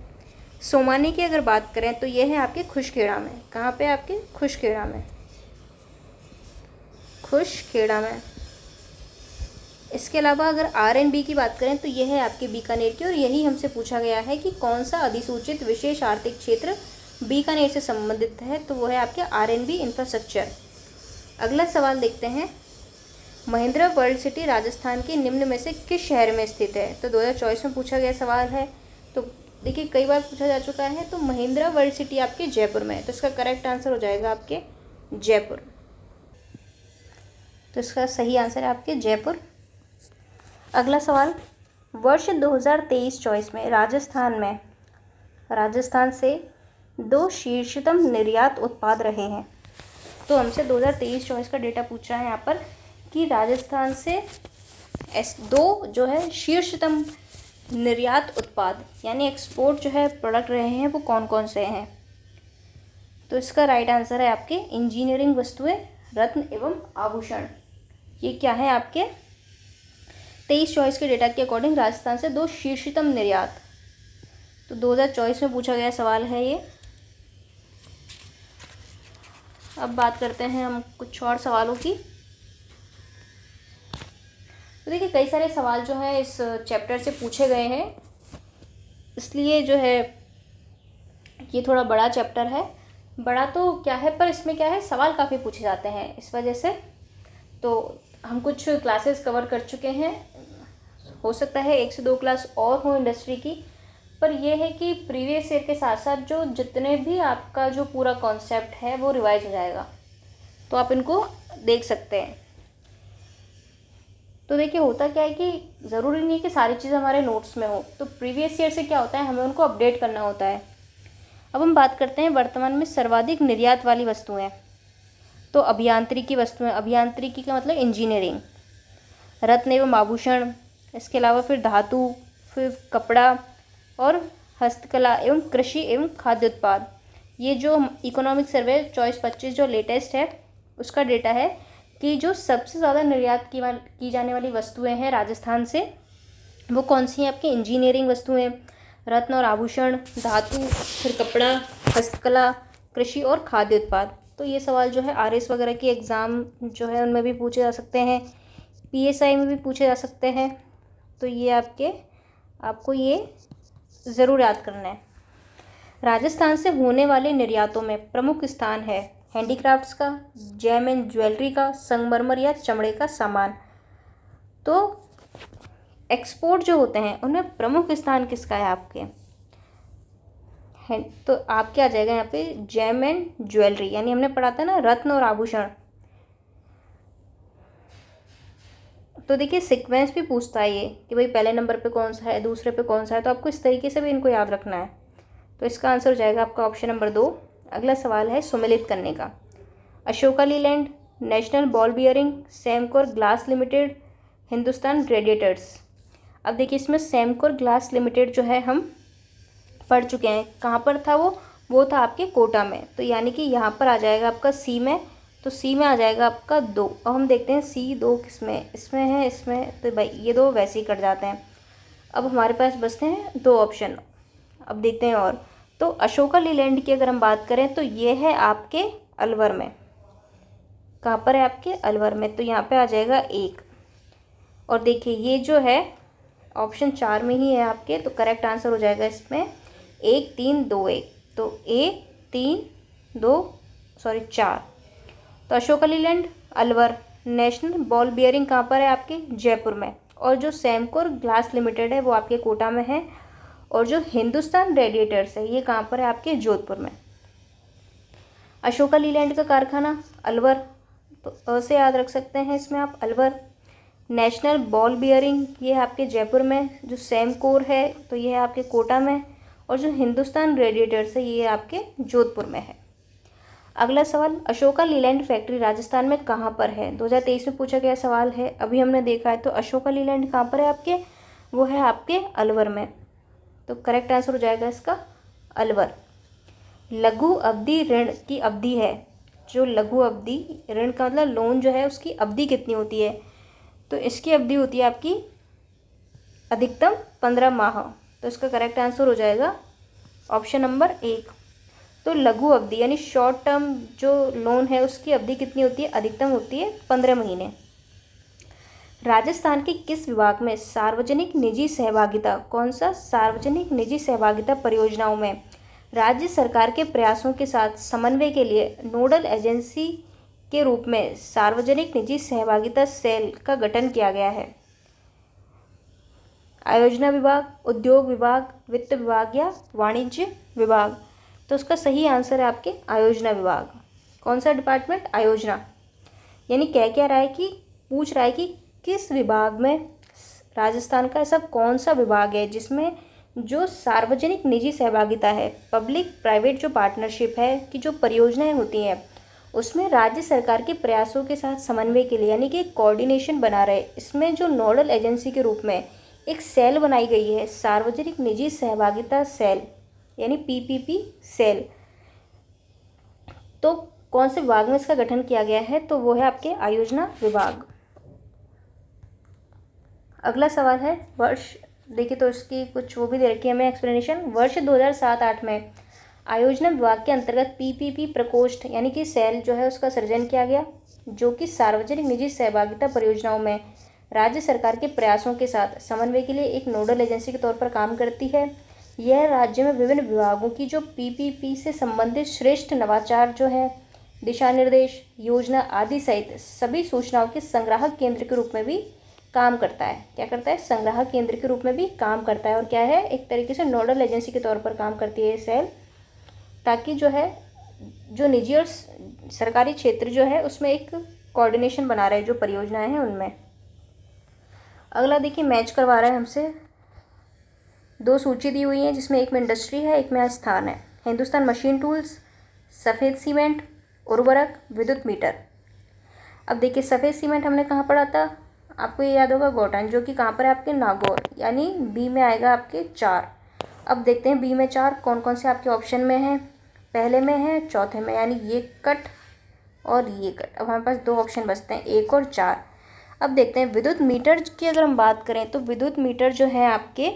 सोमानी की अगर बात करें तो ये है आपके खुशखेड़ा में। कहाँ पे? आपके खुशखेड़ा में। खुशखेड़ा में। इसके अलावा अगर आरएनबी की बात करें तो यह है आपके बीकानेर की, और यही हमसे पूछा गया है कि कौन सा अधिसूचित विशेष आर्थिक क्षेत्र बीकानेर से संबंधित है, तो वो है आपके आरएनबी इंफ्रास्ट्रक्चर। अगला सवाल देखते हैं। महिंद्रा वर्ल्ड सिटी राजस्थान के निम्न में से किस शहर में स्थित है? तो 2024 में पूछा गया सवाल है। तो देखिए कई बार पूछा जा चुका है। तो महिंद्रा वर्ल्ड सिटी आपके जयपुर में है, तो इसका करेक्ट आंसर हो जाएगा आपके जयपुर। तो इसका सही आंसर है आपके जयपुर। अगला सवाल, वर्ष 2023-24 में राजस्थान से 2 शीर्षतम निर्यात उत्पाद रहे हैं। तो हमसे 2023-24 का डेटा पूछ रहा है यहाँ पर कि राजस्थान से 2 जो है शीर्षतम निर्यात उत्पाद यानी एक्सपोर्ट जो है प्रोडक्ट रहे हैं वो कौन कौन से हैं? तो इसका राइट आंसर है आपके इंजीनियरिंग वस्तुएं, रत्न एवं आभूषण। ये क्या है? आपके 23-24 के डेटा के अकॉर्डिंग राजस्थान से 2 शीर्षतम निर्यात। तो 2024 में पूछा गया सवाल है ये। अब बात करते हैं हम कुछ और सवालों की। तो देखिए कई सारे सवाल जो हैं इस चैप्टर से पूछे गए हैं, इसलिए जो है ये थोड़ा बड़ा चैप्टर है। बड़ा तो क्या है, पर इसमें क्या है सवाल काफ़ी पूछे जाते हैं, इस वजह से तो हम कुछ क्लासेस कवर कर चुके हैं। हो सकता है 1 से 2 क्लास और हो इंडस्ट्री की, पर यह है कि प्रीवियस ईयर के साथ साथ जो जितने भी आपका जो पूरा कॉन्सेप्ट है वो रिवाइज हो जाएगा, तो आप इनको देख सकते हैं। तो देखिए होता क्या है कि ज़रूरी नहीं है कि सारी चीज़ हमारे नोट्स में हो, तो प्रीवियस ईयर से क्या होता है हमें उनको अपडेट करना होता है। अब हम बात करते हैं वर्तमान में सर्वाधिक निर्यात वाली वस्तुएं। तो अभियांत्रिकी वस्तुएं, अभियांत्रिकी का मतलब इंजीनियरिंग, रत्न एवं आभूषण, इसके अलावा फिर धातु, फिर कपड़ा और हस्तकला एवं कृषि एवं खाद्य उत्पाद। ये जो इकोनॉमिक सर्वे 24-25 जो लेटेस्ट है उसका डेटा है कि जो सबसे ज़्यादा निर्यात की जाने वाली वस्तुएं हैं राजस्थान से वो कौन सी हैं? आपकी इंजीनियरिंग वस्तुएं, रत्न और आभूषण, धातु, फिर कपड़ा, हस्तकला, कृषि और खाद्य उत्पाद। तो ये सवाल जो है आरएस वगैरह की एग्ज़ाम जो है उनमें भी पूछे जा सकते हैं, पीएसआई में भी पूछे जा सकते हैं। तो ये आपको ये ज़रूर याद करना है। राजस्थान से होने वाले निर्यातों में प्रमुख स्थान है हैंडीक्राफ्ट्स का, जेम एंड ज्वेलरी का, संगमरमर या चमड़े का सामान। तो एक्सपोर्ट जो होते हैं उनमें प्रमुख स्थान किसका है आपके? है तो आपके आ जाएगा यहाँ पे जेम एंड ज्वेलरी, यानी हमने पढ़ा था ना रत्न और आभूषण। तो देखिए सीक्वेंस भी पूछता है ये कि भाई पहले नंबर पे कौन सा है, दूसरे पे कौन सा है, तो आपको इस तरीके से भी इनको याद रखना है। तो इसका आंसर हो जाएगा आपका ऑप्शन नंबर 2। अगला सवाल है सुमेलित करने का। Ashoka Leyland, national ball bearing, Semcor glass limited, Hindustan radiators. अब देखिए इसमें सेमकोर ग्लास लिमिटेड जो है हम पढ़ चुके हैं। कहाँ पर था वो था आपके कोटा में। तो यानी कि यहाँ पर आ जाएगा आपका सी में, तो सी में आ जाएगा आपका 2। अब हम देखते हैं सी 2 किसमें, इसमें है, इसमें, तो भाई ये 2 वैसे ही कट जाते हैं। अब हमारे पास बचते हैं 2 ऑप्शन। अब देखते हैं और, तो अशोका लीलैंड की अगर हम बात करें तो ये है आपके अलवर में। कहाँ पर है आपके? अलवर में। तो यहाँ पे आ जाएगा 1। और देखिए ये जो है ऑप्शन 4 में ही है आपके, तो करेक्ट आंसर हो जाएगा इसमें 1 3 2 1। तो 1 3 2 सॉरी 4। तो Ashoka Leyland Alwar, national ball bearing कहाँ पर है आपके? जयपुर में। और जो सेमकोर ग्लास लिमिटेड है वो आपके कोटा में है। और जो हिंदुस्तान रेडिएटर्स है ये कहाँ पर है आपके? जोधपुर में। अशोका लीलैंड का कारखाना अलवर, तो अ से याद रख सकते हैं इसमें आप अलवर। नेशनल बॉल बियरिंग ये है आपके जयपुर में। जो सेमकोर है तो ये है आपके कोटा में। और जो हिंदुस्तान रेडिएटर्स है ये आपके जोधपुर में है। अगला सवाल, अशोका लीलैंड फैक्ट्री राजस्थान में कहाँ पर है? 2023 में पूछा गया सवाल है, अभी हमने देखा है। तो अशोका लीलैंड कहाँ पर है आपके? वो है आपके अलवर में। तो करेक्ट आंसर हो जाएगा इसका अलवर। लघु अवधि ऋण की अवधि है, जो लघु अवधि ऋण का मतलब लोन जो है उसकी अवधि कितनी होती है? तो इसकी अवधि होती है आपकी अधिकतम 15 माह। तो इसका करेक्ट आंसर हो जाएगा ऑप्शन नंबर 1। तो लघु अवधि यानी शॉर्ट टर्म जो लोन है उसकी अवधि कितनी होती है? अधिकतम होती है 15 महीने। राजस्थान के किस विभाग में सार्वजनिक निजी सहभागिता, कौन सा? सार्वजनिक निजी सहभागिता परियोजनाओं में राज्य सरकार के प्रयासों के साथ समन्वय के लिए नोडल एजेंसी के रूप में सार्वजनिक निजी सहभागिता सेल का गठन किया गया है? आयोजना विभाग, उद्योग विभाग, वित्त विभाग या वाणिज्य विभाग? तो उसका सही आंसर है आपके आयोजना विभाग। कौन सा डिपार्टमेंट? आयोजना। यानी क्या रहा है कि पूछ रहा है कि किस विभाग में, राजस्थान का ऐसा कौन सा विभाग है जिसमें जो सार्वजनिक निजी सहभागिता है, पब्लिक प्राइवेट जो पार्टनरशिप है कि जो परियोजनाएं होती हैं उसमें राज्य सरकार के प्रयासों के साथ समन्वय के लिए यानी कि कोऑर्डिनेशन बना रहे। इसमें जो नोडल एजेंसी के रूप में एक सेल बनाई गई है, सार्वजनिक निजी सहभागिता सेल यानी पीपीपी सेल। तो कौन से विभाग में इसका गठन किया गया है? तो वो है आपके आयोजना विभाग। अगला सवाल है वर्ष, देखिए तो इसकी कुछ वो भी दे रखी है हमें एक्सप्लेनेशन। वर्ष 2007-8 में आयोजना विभाग के अंतर्गत पीपीपी प्रकोष्ठ यानी कि सेल जो है उसका सृजन किया गया, जो कि सार्वजनिक निजी सहभागिता परियोजनाओं में राज्य सरकार के प्रयासों के साथ समन्वय के लिए एक नोडल एजेंसी के तौर पर काम करती है। यह राज्य में विभिन्न विभागों की जो पीपीपी से संबंधित श्रेष्ठ नवाचार जो है, दिशा निर्देश, योजना आदि सहित सभी सूचनाओं के संग्राहक केंद्र के रूप में भी काम करता है। क्या करता है? संग्राहक केंद्र के रूप में भी काम करता है। और क्या है? एक तरीके से नोडल एजेंसी के तौर पर काम करती है ये सेल, ताकि जो है जो निजी और सरकारी क्षेत्र जो है उसमें एक कोऑर्डिनेशन बना रहे जो परियोजनाएं हैं उनमें। अगला देखिए मैच करवा रहा है हमसे, 2 सूची दी हुई हैं जिसमें एक में इंडस्ट्री है, एक में स्थान है। हिंदुस्तान मशीन टूल्स, सफ़ेद सीमेंट, उर्वरक, विद्युत मीटर। अब देखिए सफ़ेद सीमेंट हमने कहाँ पढ़ा था? आपको ये याद होगा गोटान, जो कि कहाँ पर है आपके? नागौर, यानी बी में आएगा आपके 4। अब देखते हैं बी में 4 कौन कौन से आपके ऑप्शन में हैं। पहले में है, चौथे में, यानी ये कट और ये कट। अब हमारे पास 2 ऑप्शन बचते हैं, 1 और 4। अब देखते हैं विद्युत मीटर की अगर हम बात करें तो विद्युत मीटर जो है आपके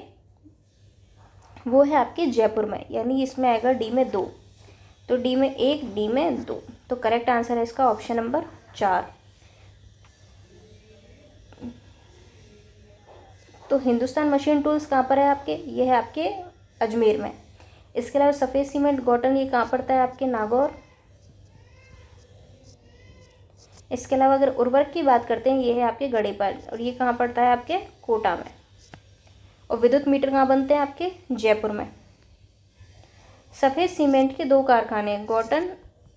वो है आपके जयपुर में, यानी इसमें आएगा डी में 2। तो डी में 1, डी में 2। तो करेक्ट आंसर है इसका ऑप्शन नंबर 4। तो हिंदुस्तान मशीन टूल्स कहाँ पर है आपके? ये है आपके अजमेर में। इसके अलावा सफ़ेद सीमेंट गॉटन ये कहाँ पड़ता है आपके? नागौर। इसके अलावा अगर उर्वरक की बात करते हैं, ये है आपके गड़ेपाल, और ये कहाँ पड़ता है आपके कोटा में। और विद्युत मीटर कहाँ बनते हैं आपके जयपुर में। सफ़ेद सीमेंट के 2 कारखाने गौटन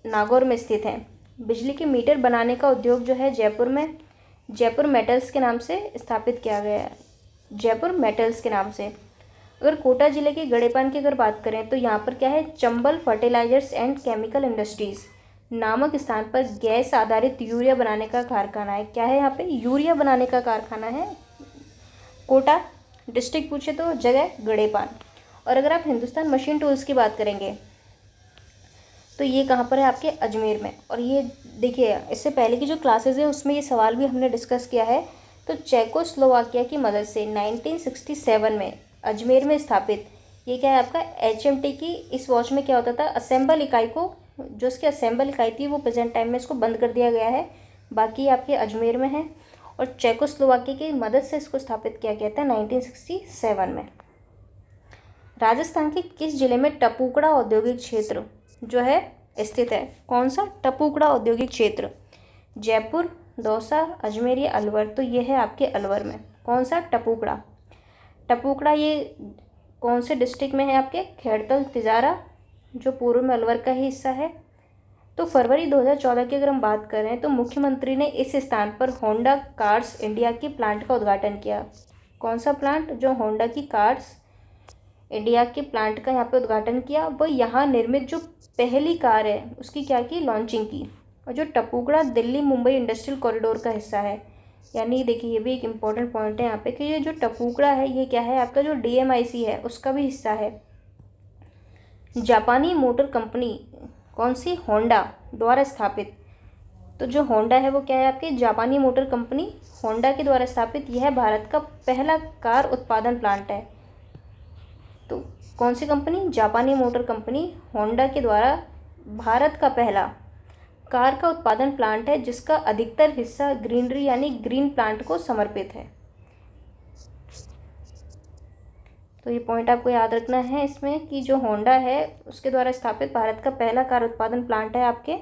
नागौर में स्थित हैं। बिजली के मीटर बनाने का उद्योग जो है जयपुर में जयपुर मेटल्स के नाम से स्थापित किया गया है, जयपुर मेटल्स के नाम से। अगर कोटा ज़िले के गड़ेपान की अगर बात करें तो यहाँ पर क्या है, Chambal fertilisers and chemical industries नामक स्थान पर गैस आधारित यूरिया बनाने का कारखाना है। क्या है यहाँ पे, यूरिया बनाने का कारखाना है। कोटा डिस्ट्रिक्ट पूछे तो जगह गड़ेपान। और अगर आप हिंदुस्तान मशीन टूल्स की बात करेंगे तो ये कहाँ पर है, आपके अजमेर में। और ये देखिए, इससे पहले की जो क्लासेस है उसमें ये सवाल भी हमने डिस्कस किया है। तो चेकोस्लोवाकिया की मदद से 1967 में अजमेर में स्थापित ये क्या है आपका HMT की इस वॉच में क्या होता था, असेंबल इकाई को, जो इसकी असेंबल इकाई थी वो प्रेजेंट टाइम में इसको बंद कर दिया गया है, बाकी आपके अजमेर में है। और चेकोस्लोवाकिया की मदद से इसको स्थापित किया गया था 1967 में। राजस्थान के किस जिले में टपुकड़ा औद्योगिक क्षेत्र जो है स्थित है, कौन सा, टपुकड़ा औद्योगिक क्षेत्र, जयपुर, दौसा, अजमेर या अलवर। तो ये है आपके अलवर में, कौन सा, टपुकड़ा। टपुकड़ा ये कौन से डिस्ट्रिक्ट में है, आपके खैरतल तिजारा, जो पूर्व में अलवर का ही हिस्सा है। तो फरवरी 2014 की अगर हम बात करें तो मुख्यमंत्री ने इस स्थान पर होंडा कार्स इंडिया की प्लांट का उद्घाटन किया। कौन सा प्लांट, जो होंडा की कार्स इंडिया के प्लांट का यहाँ पे उद्घाटन किया। वो यहाँ निर्मित जो पहली कार है उसकी क्या की, लॉन्चिंग की। और जो टपुकड़ा दिल्ली मुंबई इंडस्ट्रियल कॉरिडोर का हिस्सा है, यानी देखिए ये भी एक इम्पॉर्टेंट पॉइंट है यहाँ पे कि ये जो टपुकड़ा है ये क्या है आपका, जो DMIC है उसका भी हिस्सा है। जापानी मोटर कंपनी कौन सी, होंडा द्वारा स्थापित। तो जो होंडा है वो क्या है आपके, जापानी मोटर कंपनी होंडा के द्वारा स्थापित। यह भारत का पहला कार उत्पादन प्लांट है। तो कौन सी कंपनी, जापानी मोटर कंपनी होंडा के द्वारा भारत का पहला कार का उत्पादन प्लांट है, जिसका अधिकतर हिस्सा ग्रीनरी यानी ग्रीन प्लांट को समर्पित है। तो ये पॉइंट आपको याद रखना है इसमें कि जो होंडा है उसके द्वारा स्थापित भारत का पहला कार उत्पादन प्लांट है आपके।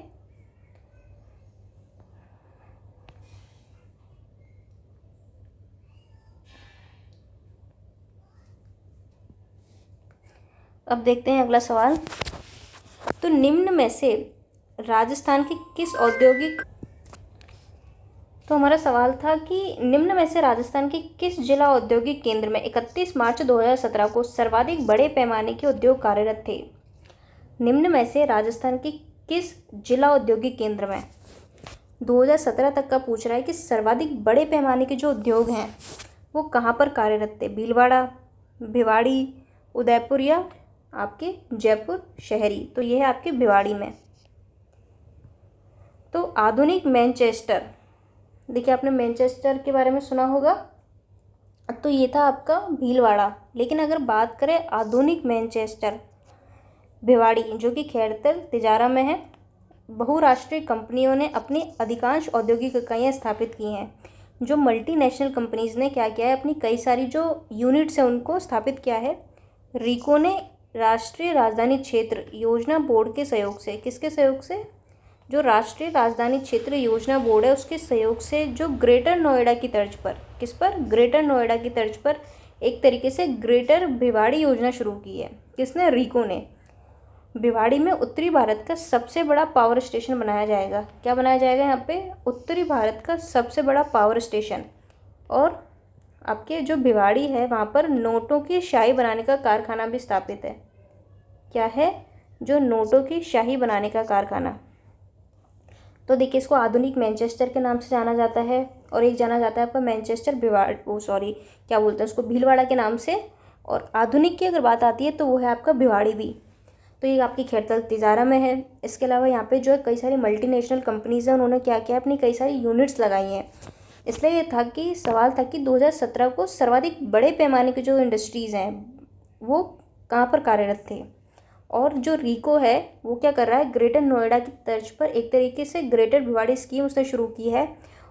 अब देखते हैं अगला सवाल। तो निम्न में से राजस्थान के किस औद्योगिक, तो हमारा सवाल था कि निम्न में से राजस्थान के किस जिला औद्योगिक केंद्र में 31 मार्च 2017 को सर्वाधिक बड़े पैमाने के उद्योग कार्यरत थे। निम्न में से राजस्थान के किस जिला औद्योगिक केंद्र में 2017 तक का पूछ रहा है कि सर्वाधिक बड़े पैमाने के जो उद्योग हैं वो कहाँ पर कार्यरत थे, भीलवाड़ा, भिवाड़ी, उदयपुर या आपके जयपुर शहरी। तो ये है आपके भिवाड़ी में। तो आधुनिक मैनचेस्टर, देखिए आपने मैनचेस्टर के बारे में सुना होगा, तो ये था आपका भीलवाड़ा। लेकिन अगर बात करें आधुनिक मैनचेस्टर भिवाड़ी, जो कि खैरतल तिजारा में है, बहुराष्ट्रीय कंपनियों ने अपनी अधिकांश औद्योगिक इकाइयाँ स्थापित की हैं। जो मल्टीनेशनल कंपनीज़ ने क्या किया है, अपनी कई सारी जो यूनिट्स हैं उनको स्थापित किया है। रीको ने राष्ट्रीय राजधानी क्षेत्र योजना बोर्ड के सहयोग से, किसके सहयोग से, जो राष्ट्रीय राजधानी क्षेत्र योजना बोर्ड है उसके सहयोग से, जो ग्रेटर नोएडा की तर्ज पर, किस पर, ग्रेटर नोएडा की तर्ज पर एक तरीके से ग्रेटर भिवाड़ी योजना शुरू की है। किसने, रीको ने। भिवाड़ी में उत्तरी भारत का सबसे बड़ा पावर स्टेशन बनाया जाएगा। क्या बनाया जाएगा यहाँ पे, उत्तरी भारत का सबसे बड़ा पावर स्टेशन। और आपके जो भिवाड़ी है वहाँ पर नोटों की शाही बनाने का कारखाना भी स्थापित है। क्या है, जो नोटों की शाही बनाने का कारखाना। तो देखिए इसको आधुनिक मैनचेस्टर के नाम से जाना जाता है, और एक जाना जाता है आपका मैनचेस्टर क्या बोलते हैं उसको, भीलवाड़ा के नाम से। और आधुनिक की अगर बात आती है तो वो है आपका भिवाड़ी भी। तो ये आपकी खैरतल तिजारा में है। इसके अलावा यहाँ पे जो है कई सारी मल्टीनेशनल कंपनीज़ हैं, उन्होंने क्या किया, अपनी कई सारी यूनिट्स लगाई हैं। इसलिए ये था कि सवाल था कि 2017 को सर्वाधिक बड़े पैमाने के जो इंडस्ट्रीज़ हैं वो कहाँ पर कार्यरत थे। और जो रीको है वो क्या कर रहा है, ग्रेटर नोएडा की तर्ज पर एक तरीके से ग्रेटर भिवाड़ी स्कीम उसने शुरू की है,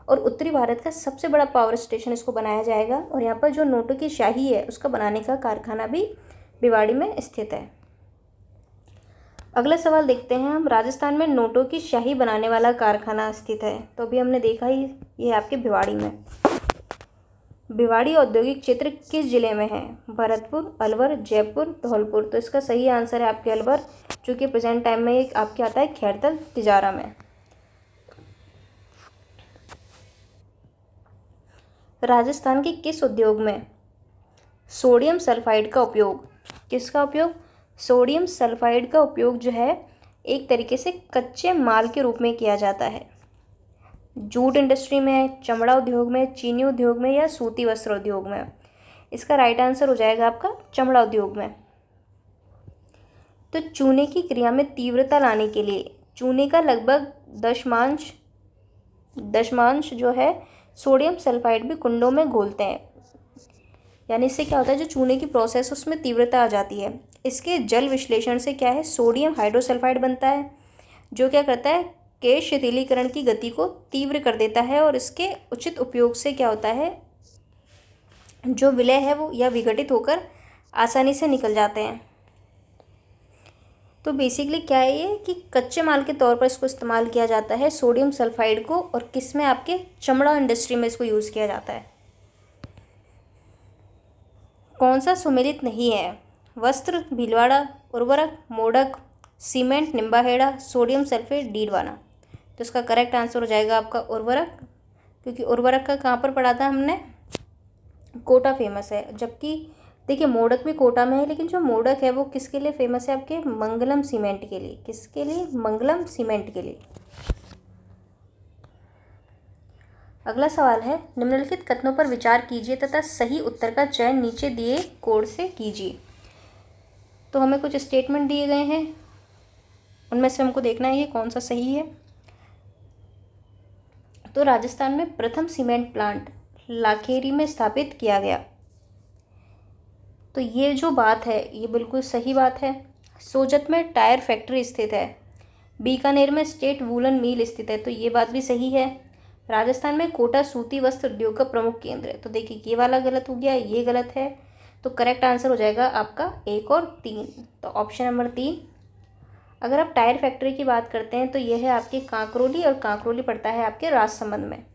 और उत्तरी भारत का सबसे बड़ा पावर स्टेशन इसको बनाया जाएगा। और यहाँ पर जो नोटों की शाही है उसका बनाने का कारखाना भी भिवाड़ी में स्थित है। अगला सवाल देखते हैं हम। राजस्थान में नोटों की स्याही बनाने वाला कारखाना स्थित है। तो अभी हमने देखा ही, ये आपके भिवाड़ी में। भिवाड़ी औद्योगिक क्षेत्र किस जिले में है? भरतपुर, अलवर, जयपुर, धौलपुर। तो इसका सही आंसर है आपके अलवर, जो कि प्रेजेंट टाइम में एक आपके आता है खैरतल, तिजारा में। राजस्थान के किस उद्योग में सोडियम सल्फाइड का उपयोग, किसका उपयोग? सोडियम सल्फाइड का उपयोग जो है एक तरीके से कच्चे माल के रूप में किया जाता है। जूट इंडस्ट्री में, चमड़ा उद्योग में, चीनी उद्योग में या सूती वस्त्र उद्योग में? इसका राइट आंसर हो जाएगा आपका चमड़ा उद्योग में। तो चूने की क्रिया में तीव्रता लाने के लिए चूने का लगभग दशमांश जो है सोडियम सल्फाइड भी कुंडों में घोलते हैं। यानी इससे क्या होता है, जो चूने की प्रोसेस उसमें तीव्रता आ जाती है। इसके जल विश्लेषण से क्या है, सोडियम हाइड्रोसल्फाइड बनता है, जो क्या करता है के शिथिलीकरण की गति को तीव्र कर देता है। और इसके उचित उपयोग से क्या होता है, जो विलय है वो या विघटित होकर आसानी से निकल जाते हैं। तो बेसिकली क्या है ये कि कच्चे माल के तौर पर इसको इस्तेमाल किया जाता है सोडियम सल्फाइड को, और किस में, आपके चमड़ा इंडस्ट्री में इसको यूज़ किया जाता है। कौन सा सुमेलित नहीं है? वस्त्र, भीलवाड़ा, उर्वरक, modak, cement, Nimbahera, sodium sulphate, Didwana. तो इसका करेक्ट आंसर हो जाएगा आपका उर्वरक, क्योंकि उर्वरक का कहाँ पर पढ़ा था हमने, कोटा फेमस है। जबकि देखिए मोडक भी कोटा में है, लेकिन जो मोडक है वो किसके लिए फेमस है, आपके मंगलम सीमेंट के लिए। किसके लिए? मंगलम सीमेंट के लिए। अगला सवाल है, निम्नलिखित कथनों पर विचार कीजिए तथा सही उत्तर का चयन नीचे दिए कोड से कीजिए। तो हमें कुछ स्टेटमेंट दिए गए हैं, उनमें से हमको देखना है ये कौन सा सही है। तो राजस्थान में प्रथम सीमेंट प्लांट लाखेरी में स्थापित किया गया। तो ये जो बात है ये बिल्कुल सही बात है। सोजत में टायर फैक्ट्री स्थित है। बीकानेर में स्टेट वूलन मिल स्थित है। तो ये बात भी सही है। राजस्थान में कोटा सूती वस्त्र उद्योग का प्रमुख केंद्र है। तो देखिए ये वाला गलत हो गया, ये गलत है। तो करेक्ट आंसर हो जाएगा आपका 1 और 3। तो ऑप्शन नंबर 3। अगर आप टायर फैक्ट्री की बात करते हैं तो यह है आपके कांकरोली, और कांकरोली पड़ता है आपके राजसमंद में।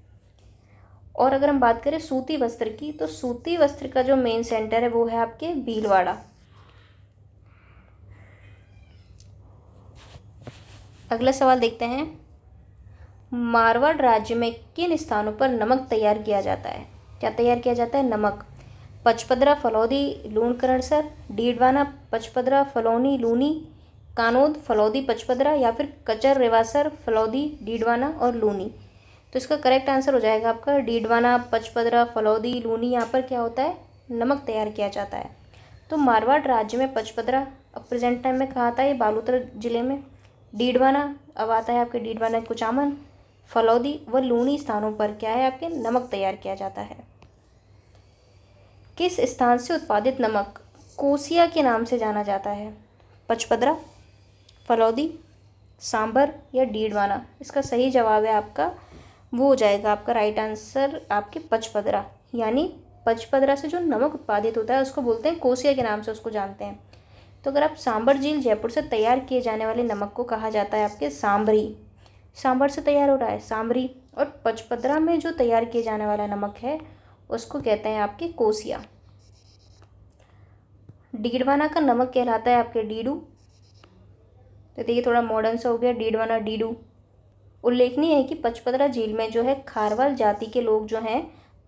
और अगर हम बात करें सूती वस्त्र की, तो सूती वस्त्र का जो मेन सेंटर है वो है आपके भीलवाड़ा। अगला सवाल देखते हैं, मारवाड़ राज्य में किन स्थानों पर नमक तैयार किया जाता है? क्या तैयार किया जाता है? नमक। पचपदरा, फलौदी, लूणकरणसर, डीडवाना, पचपदरा, फलौनी, लूनी, कानोद, फलौदी, पचपदरा, या फिर कचर, रेवासर, फलौदी, डीडवाना और लूनी। तो इसका करेक्ट आंसर हो जाएगा आपका डीडवाना, पचपदरा, फलौदी, लूनी। यहाँ पर क्या होता है, नमक तैयार किया जाता है। तो मारवाड़ राज्य में पचपदरा, अब प्रेजेंट टाइम में कहाँ आता है, ये बालोतरा जिले में। डीडवाना अब आता है आपके डीडवाना कुचामन, फलौदी व लूनी स्थानों पर क्या है, आपके नमक तैयार किया जाता है। किस स्थान से उत्पादित नमक कोसिया के नाम से जाना जाता है? पचपदरा, फलौदी, सांबर या डीडवाना? इसका सही जवाब है आपका, वो हो जाएगा आपका राइट आंसर आपके पचपदरा। यानी पचपदरा से जो नमक उत्पादित होता है उसको बोलते हैं कोसिया के नाम से उसको जानते हैं। तो अगर आप सांबर झील जयपुर से तैयार किए जाने वाले नमक को कहा जाता है आपके सांभरी। सांबर से तैयार हो रहा है सांभरी। और पचपदरा में जो तैयार किए जाने वाला नमक है उसको कहते हैं आपके कोसिया। डीडवाना का नमक कहलाता है आपके डीडू। तो देखिए थोड़ा मॉडर्न सा हो गया, डीडवाना डीडू। उल्लेखनीय है कि पचपदरा झील में जो है खारवाल जाति के लोग जो हैं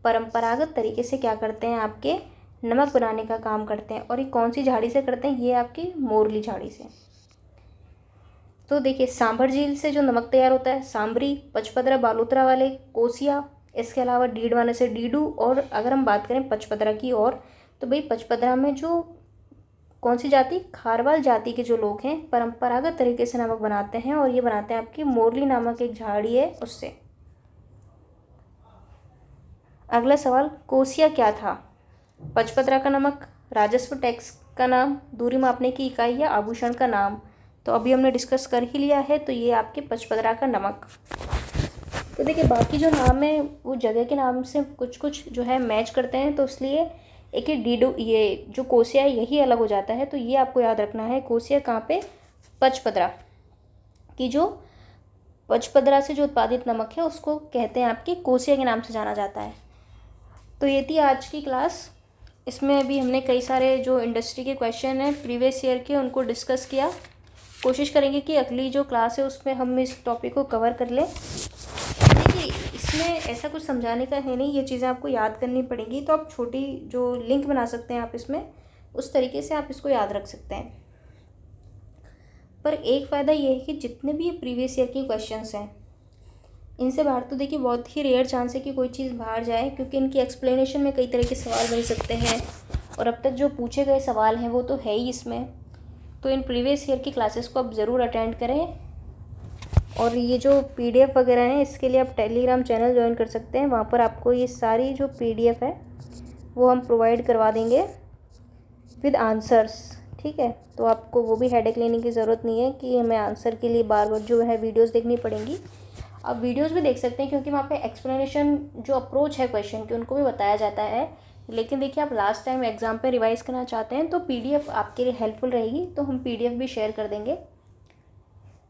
परंपरागत तरीके से क्या करते हैं, आपके नमक बनाने का काम करते हैं। और ये कौन सी झाड़ी से करते हैं, ये आपकी मोरली झाड़ी से। तो देखिए सांभर झील से जो नमक तैयार होता है सांभरी, पचपदरा बालोतरा वाले कोसिया, इसके अलावा डीडवाना से डीडू। और अगर हम बात करें पचपदरा की और, तो भाई पचपदरा में जो कौन सी जाति, खारवाल जाति के जो लोग हैं परंपरागत तरीके से नमक बनाते हैं, और ये बनाते हैं आपकी मोरली नामक एक झाड़ी है उससे। अगला सवाल, कोसिया क्या था? पचपदरा का नमक, राजस्व टैक्स का नाम, दूरी मापने की इकाई या आभूषण का नाम? तो अभी हमने डिस्कस कर ही लिया है, तो ये आपके पचपदरा का नमक। तो देखिए बाकी जो नाम है वो जगह के नाम से कुछ कुछ जो है मैच करते हैं, तो इसलिए एक ही डीडू, ये जो कोसिया है यही अलग हो जाता है। तो ये आपको याद रखना है, कोसिया कहाँ पे, पचपदरा की जो पचपदरा से जो उत्पादित नमक है उसको कहते हैं आपकी कोसिया के नाम से जाना जाता है। तो ये थी आज की क्लास। इसमें अभी हमने कई सारे जो इंडस्ट्री के क्वेश्चन हैं प्रीवियस ईयर के उनको डिस्कस किया। कोशिश करेंगे कि अगली जो क्लास है उसमें हम इस टॉपिक को कवर कर लें। देखिए इसमें ऐसा कुछ समझाने का है नहीं, ये चीज़ें आपको याद करनी पड़ेंगी। तो आप छोटी जो लिंक बना सकते हैं आप इसमें, उस तरीके से आप इसको याद रख सकते हैं। पर एक फ़ायदा ये है कि जितने भी ये प्रीवियस ईयर के क्वेश्चंस हैं इनसे बाहर तो देखिए बहुत ही रेयर चांस है कि कोई चीज़ बाहर जाए, क्योंकि इनकी एक्सप्लेनेशन में कई तरह के सवाल बन सकते हैं और अब तक जो पूछे गए सवाल हैं वो तो है ही इसमें। तो इन प्रीवियस ईयर की क्लासेस को आप ज़रूर अटेंड करें। और ये जो PDF वगैरह हैं इसके लिए आप टेलीग्राम चैनल ज्वाइन कर सकते हैं। वहाँ पर आपको ये सारी जो PDF है वो हम प्रोवाइड करवा देंगे विद आंसर्स, ठीक है। तो आपको वो भी हेडेक लेने की ज़रूरत नहीं है कि हमें आंसर के लिए बार बार जो है वीडियोस देखनी पड़ेंगी। आप वीडियोस भी देख सकते हैं क्योंकि वहाँ पे एक्सप्लेनेशन जो अप्रोच है क्वेश्चन की उनको भी बताया जाता है। लेकिन देखिए आप लास्ट टाइम एग्ज़ाम पे रिवाइज़ करना चाहते हैं तो PDF आपके लिए हेल्पफुल रहेगी, तो हम PDF भी शेयर कर देंगे।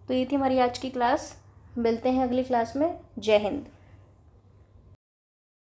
तो ये थी हमारी आज की क्लास। मिलते हैं अगली क्लास में। जय हिंद।